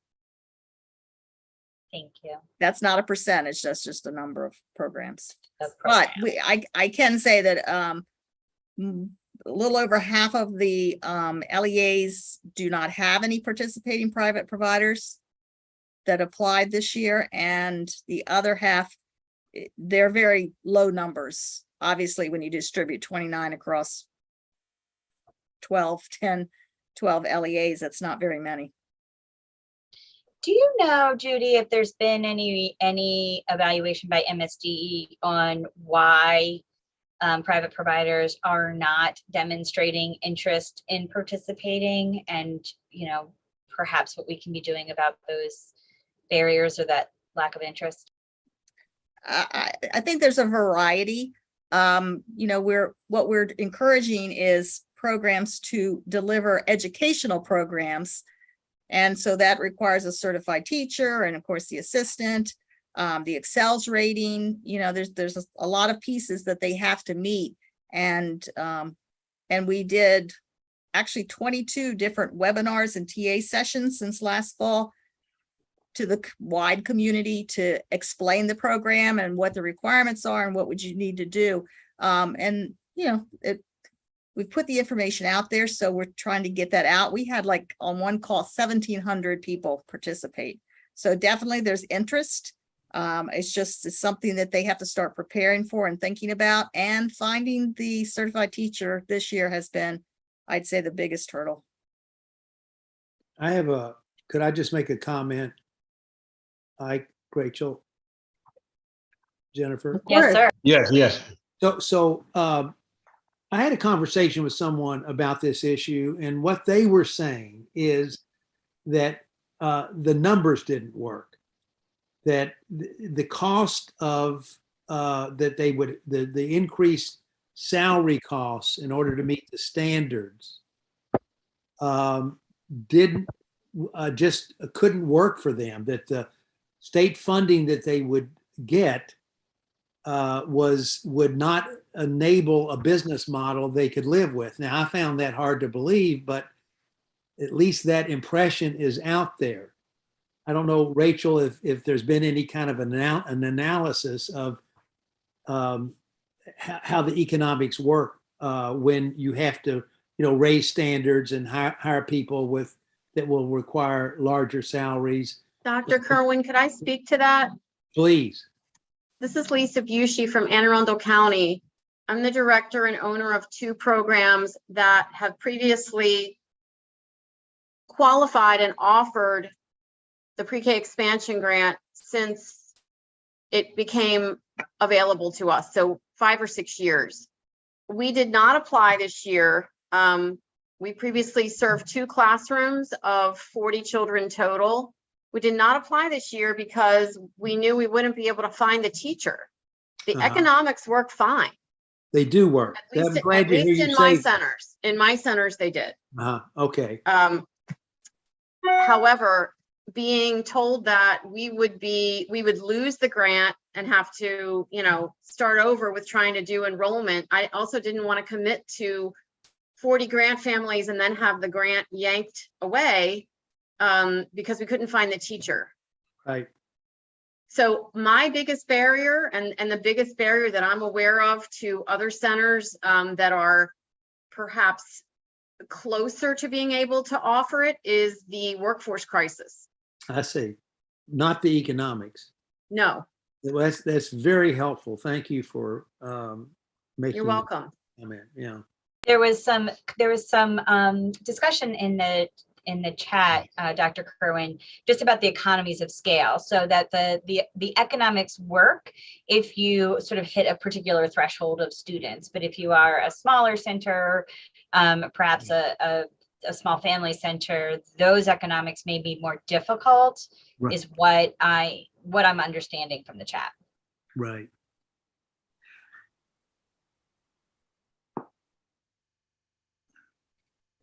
Thank you. That's not a percentage, that's just a number of programs. But I can say that a little over half of the LEAs do not have any participating private providers that applied this year, and the other half, they're very low numbers. Obviously, when you distribute 29 across 12 LEAs, that's not very many. Do you know, Judy, if there's been any evaluation by MSDE on why private providers are not demonstrating interest in participating, and perhaps what we can be doing about those barriers or that lack of interest? I think there's a variety. What we're encouraging is programs to deliver educational programs. And so that requires a certified teacher and of course the assistant, the Excels rating, there's a lot of pieces that they have to meet. And we did actually 22 different webinars and TA sessions since last fall to the wide community to explain the program and what the requirements are and what would you need to do. We've put the information out there, so we're trying to get that out. We had on one call, 1,700 people participate. So definitely there's interest. It's something that they have to start preparing for and thinking about, and finding the certified teacher this year has been, I'd say, the biggest hurdle. Could I just make a comment? Hi, Rachel. Jennifer? Yes, sir. Yes. So I had a conversation with someone about this issue, and what they were saying is that the numbers didn't work, that the cost of that they would, the increased salary costs in order to meet the standards didn't, just couldn't work for them, that the state funding that they would get would not enable a business model they could live with. Now, I found that hard to believe, but at least that impression is out there. I don't know, Rachel, if there's been any kind of an analysis of how the economics work when you have to, raise standards and hire people that will require larger salaries. Dr. Kerwin, could I speak to that? Please. This is Lisa Bushy from Anne Arundel County. I'm the director and owner of 2 programs that have previously qualified and offered the pre-K expansion grant since it became available to us. So 5 or 6 years. We did not apply this year. We previously served 2 classrooms of 40 children total. We did not apply this year because we knew we wouldn't be able to find the teacher. The economics work fine. They do work. At least, I'm glad to hear you in say my that. centers. In my centers, they did. Okay. However, being told that we would lose the grant and have to, start over with trying to do enrollment, I also didn't want to commit to 40 grant families and then have the grant yanked away because we couldn't find the teacher. Right. So my biggest barrier and the biggest barrier that I'm aware of to other centers that are perhaps closer to being able to offer it is the workforce crisis. I see. Not the economics. No. Well, that's very helpful. Thank you for making. You're welcome. Yeah. There was some discussion in the chat, Dr. Kerwin, just about the economies of scale, so that the economics work if you sort of hit a particular threshold of students. But if you are a smaller center, perhaps a small family center, those economics may be more difficult, right, is what I'm understanding from the chat. Right.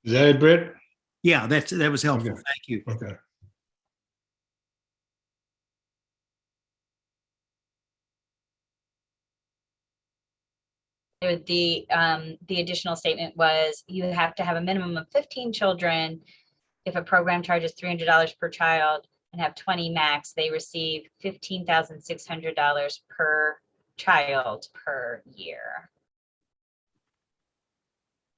Is that it, Britt? Yeah, that was helpful. Okay. Thank you. Okay. The additional statement was you have to have a minimum of 15 children. If a program charges $300 per child and have 20 max, they receive $15,600 per child per year.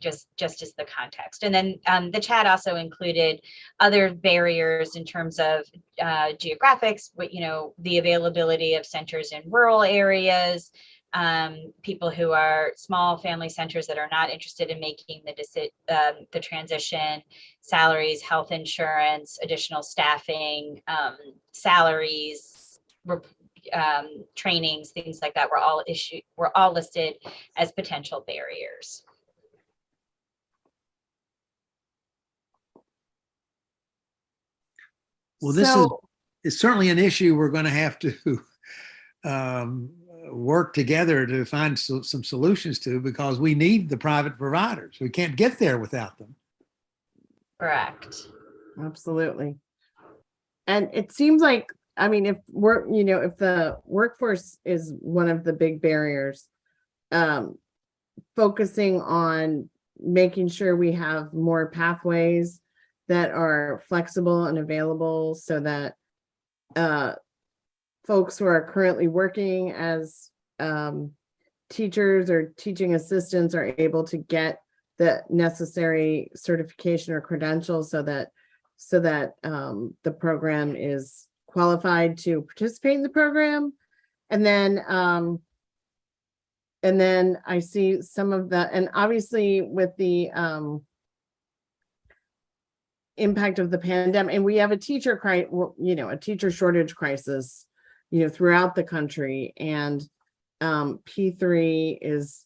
Just as the context. And then the chat also included other barriers in terms of geographics, the availability of centers in rural areas, people who are small family centers that are not interested in making the transition, salaries, health insurance, additional staffing, salaries, trainings, things like that were all listed as potential barriers. Well, this is certainly an issue we're going to have to work together to find some solutions to, because we need the private providers. We can't get there without them. Correct. Absolutely. And it seems like, if if the workforce is one of the big barriers, focusing on making sure we have more pathways that are flexible and available so that folks who are currently working as teachers or teaching assistants are able to get the necessary certification or credentials so that the program is qualified to participate in the program. And then I see some of that, and obviously with the impact of the pandemic, and we have a teacher shortage crisis, throughout the country, and P3 is,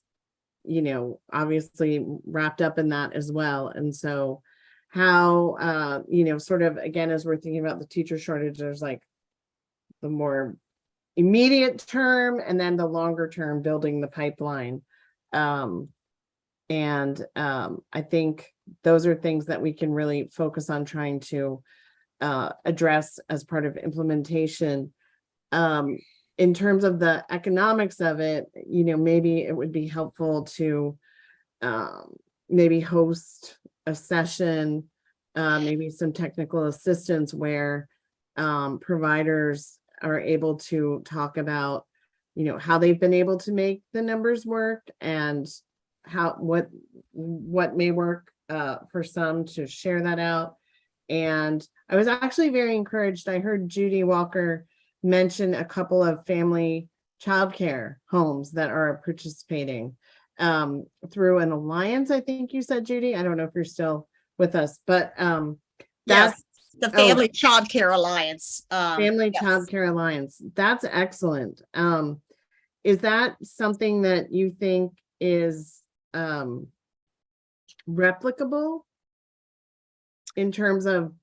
obviously wrapped up in that as well. And so how, sort of, again, as we're thinking about the teacher shortage, there's like the more, immediate term and then the longer term, building the pipeline. I think those are things that we can really focus on trying to address as part of implementation. In terms of the economics of it, maybe it would be helpful to maybe host a session, maybe some technical assistance where providers are able to talk about, how they've been able to make the numbers work and what may work for some, to share that out. And I was actually very encouraged. I heard Judy Walker mention a couple of family childcare homes that are participating through an alliance. I think you said, Judy. I don't know if you're still with us, but Yes, the Family Childcare Alliance. Family Yes. Childcare Alliance. That's excellent. Is that something that you think is replicable in terms of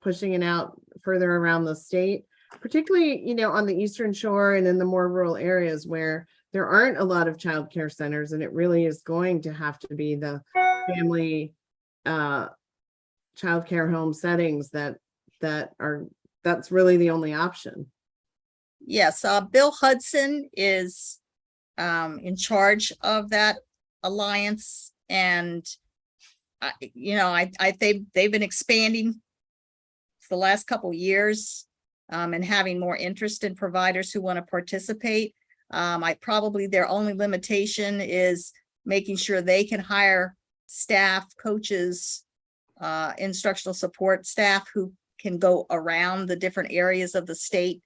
pushing it out further around the state, particularly on the Eastern Shore and in the more rural areas where there aren't a lot of childcare centers, and it really is going to have to be the family childcare home settings that's really the only option. Yes, Bill Hudson is in charge of that alliance, and they've been expanding for the last couple years and having more interest in providers who want to participate. Their only limitation is making sure they can hire staff, coaches, instructional support staff who can go around the different areas of the state.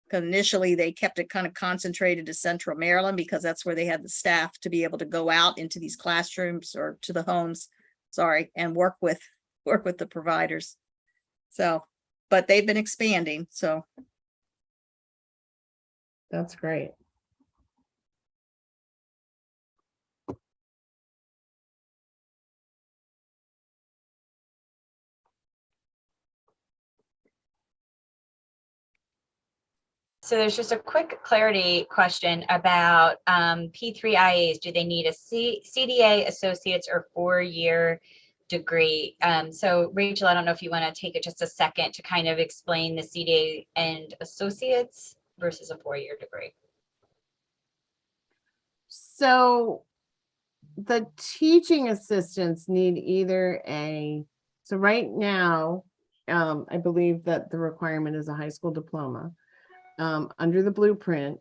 Because initially they kept it kind of concentrated to Central Maryland because that's where they had the staff to be able to go out into these classrooms or to the homes, and work with the providers. So, but they've been expanding, so. That's great. So there's just a quick clarity question about P3IAs. Do they need a CDA, associates, or 4-year degree? So Rachel, I don't know if you want to take it just a second to kind of explain the CDA and associates versus a 4-year degree. So the teaching assistants need either so right now, I believe that the requirement is a high school diploma. Under the blueprint,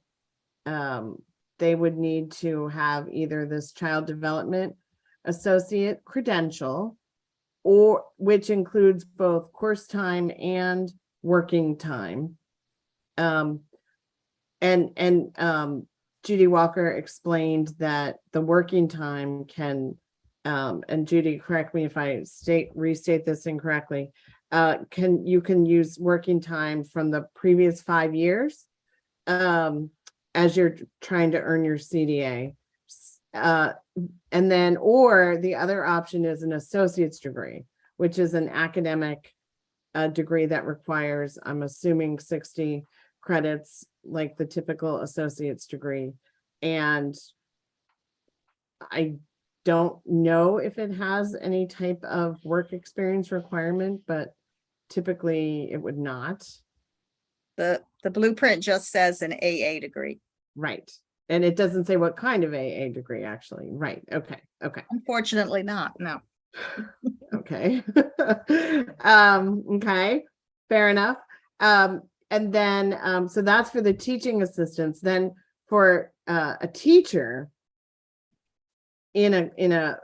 they would need to have either this child development associate credential, or which includes both course time and working time. Judy Walker explained that the working time can, and Judy, correct me if I restate this incorrectly, you can use working time from the previous 5 years as you're trying to earn your CDA. And then, or the other option is an associate's degree, which is an academic degree that requires, I'm assuming, 60 credits, like the typical associate's degree. And I don't know if it has any type of work experience requirement, but typically it would not. The blueprint just says an AA degree. Right. And it doesn't say what kind of AA degree, actually. Right. Okay. Unfortunately not, no. Okay. Okay. Fair enough. And then, so that's for the teaching assistants. Then for a teacher in a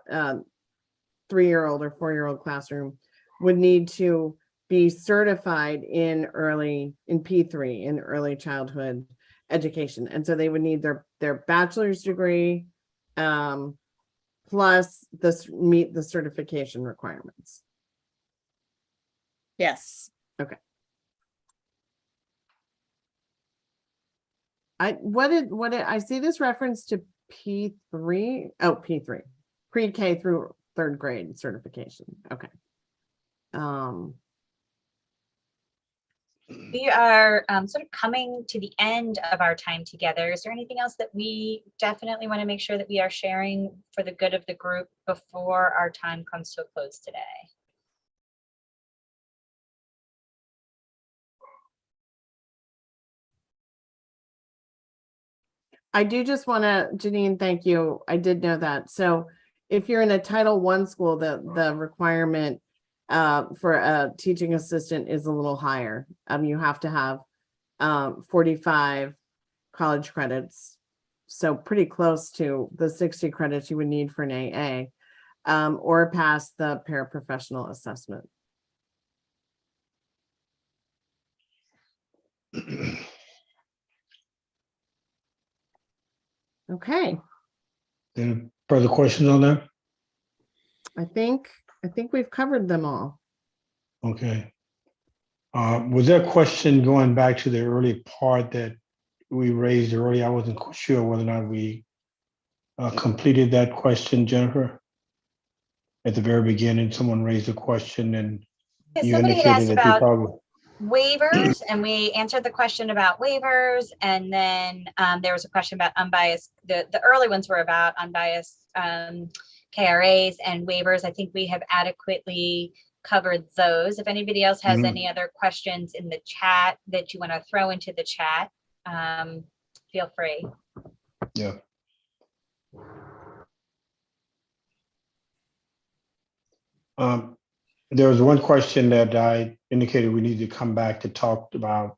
3-year-old or 4-year-old classroom would need to be certified in P3, in early childhood education. And so they would need their bachelor's degree plus meet the certification requirements. Yes. Okay. I see this reference to P3. Oh, P3, pre-K through 3rd grade certification. Okay. We are sort of coming to the end of our time together. Is there anything else that we definitely want to make sure that we are sharing for the good of the group before our time comes to a close today? I do just want to, Janine, thank you. I did know that. So if you're in a Title I school, the requirement for a teaching assistant is a little higher. You have to have 45 college credits. So pretty close to the 60 credits you would need for an AA, or pass the paraprofessional assessment. Okay, Any further questions on that? I think we've covered them all. Okay. Was there a question going back to the early part that we raised earlier? I wasn't sure whether or not we completed that question, Jennifer. At the very beginning, someone raised a question and Yeah, you somebody had indicated asked that you about probably. waivers, and we answered the question about waivers, and then there was a question about unbiased. The early ones were about unbiased KRAs and waivers. I think we have adequately covered those. If anybody else has any other questions in the chat that you want to throw into the chat, feel free. Yeah. There was one question that I indicated we need to come back to talk about,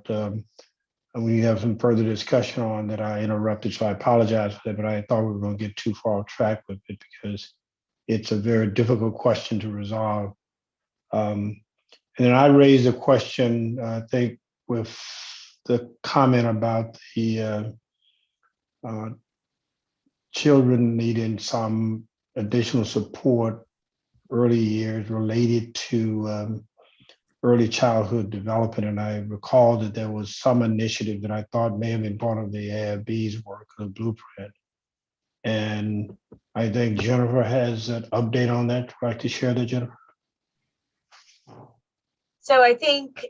and we have some further discussion on that I interrupted, so I apologize for that, but I thought we were going to get too far off track with it because it's a very difficult question to resolve. And then I raised a question, I think, with the comment about the children needing some additional support early years related to early childhood development. And I recall that there was some initiative that I thought may have been part of the AIB's work, the blueprint. And I think Jennifer has an update on that. Would you like to share that, Jennifer? So I think,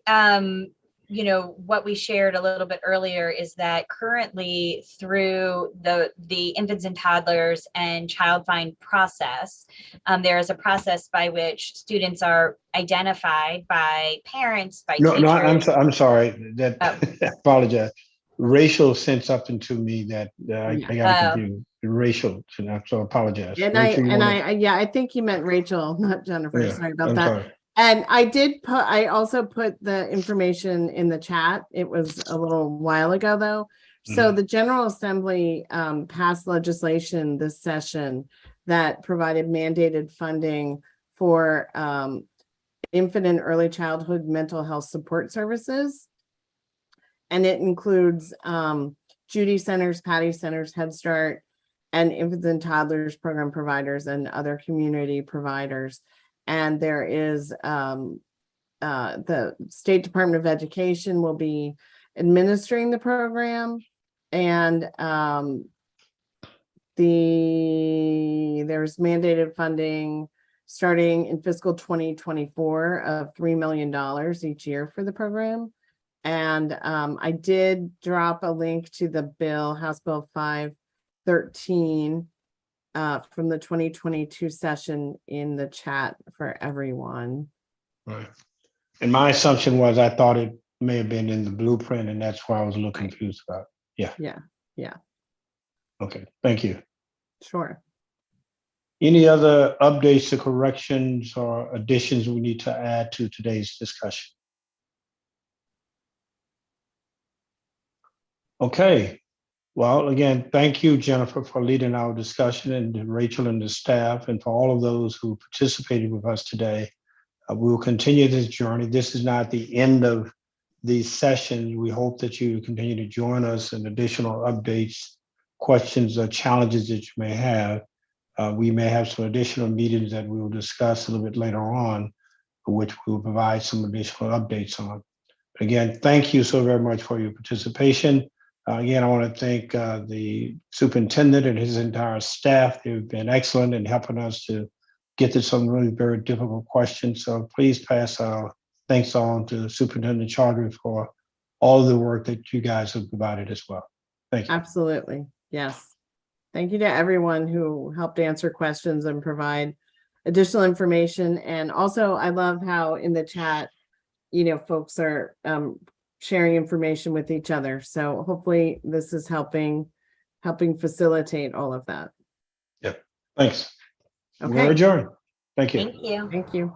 you know, what we shared a little bit earlier is that currently through the infants and toddlers and child find process, there is a process by which students are identified by parents, by teachers. No, I'm sorry. That I apologize. Rachel sent something to me that I got confused. Rachel, so I apologize. And Rachel, I think you meant Rachel, not Jennifer. Yeah, Sorry about I'm that. sorry. And I also put the information in the chat. It was a little while ago though. So the General Assembly passed legislation this session that provided mandated funding for infant and early childhood mental health support services. And it includes Judy Centers, Patty Centers, Head Start, and infants and toddlers program providers and other community providers. And there is the State Department of Education will be administering the program, and there's mandated funding starting in fiscal 2024 of $3 million each year for the program. And I did drop a link to the bill, House Bill 513 from the 2022 session in the chat for everyone. Right. And my assumption was I thought it may have been in the blueprint, and that's why I was a little confused about. Yeah. Yeah. Okay. Thank you. Sure. Any other updates or corrections or additions we need to add to today's discussion? Okay. Well, again, thank you, Jennifer, for leading our discussion, and Rachel and the staff, and for all of those who participated with us today. We will continue this journey. This is not the end of these sessions. We hope that you continue to join us in additional updates, questions, or challenges that you may have. We may have some additional meetings that we will discuss a little bit later on, for which we will provide some additional updates on. Again, thank you so very much for your participation. Again, I want to thank the superintendent and his entire staff. They've been excellent in helping us to get to some really very difficult questions. So please pass our thanks on to Superintendent Charter for all the work that you guys have provided as well. Thank you. Absolutely. Yes. Thank you to everyone who helped answer questions and provide additional information. And also, I love how in the chat, folks are sharing information with each other. So hopefully this is helping facilitate all of that. Yep. Thanks. We're Okay. adjourned. Thank you. Thank you. Thank you.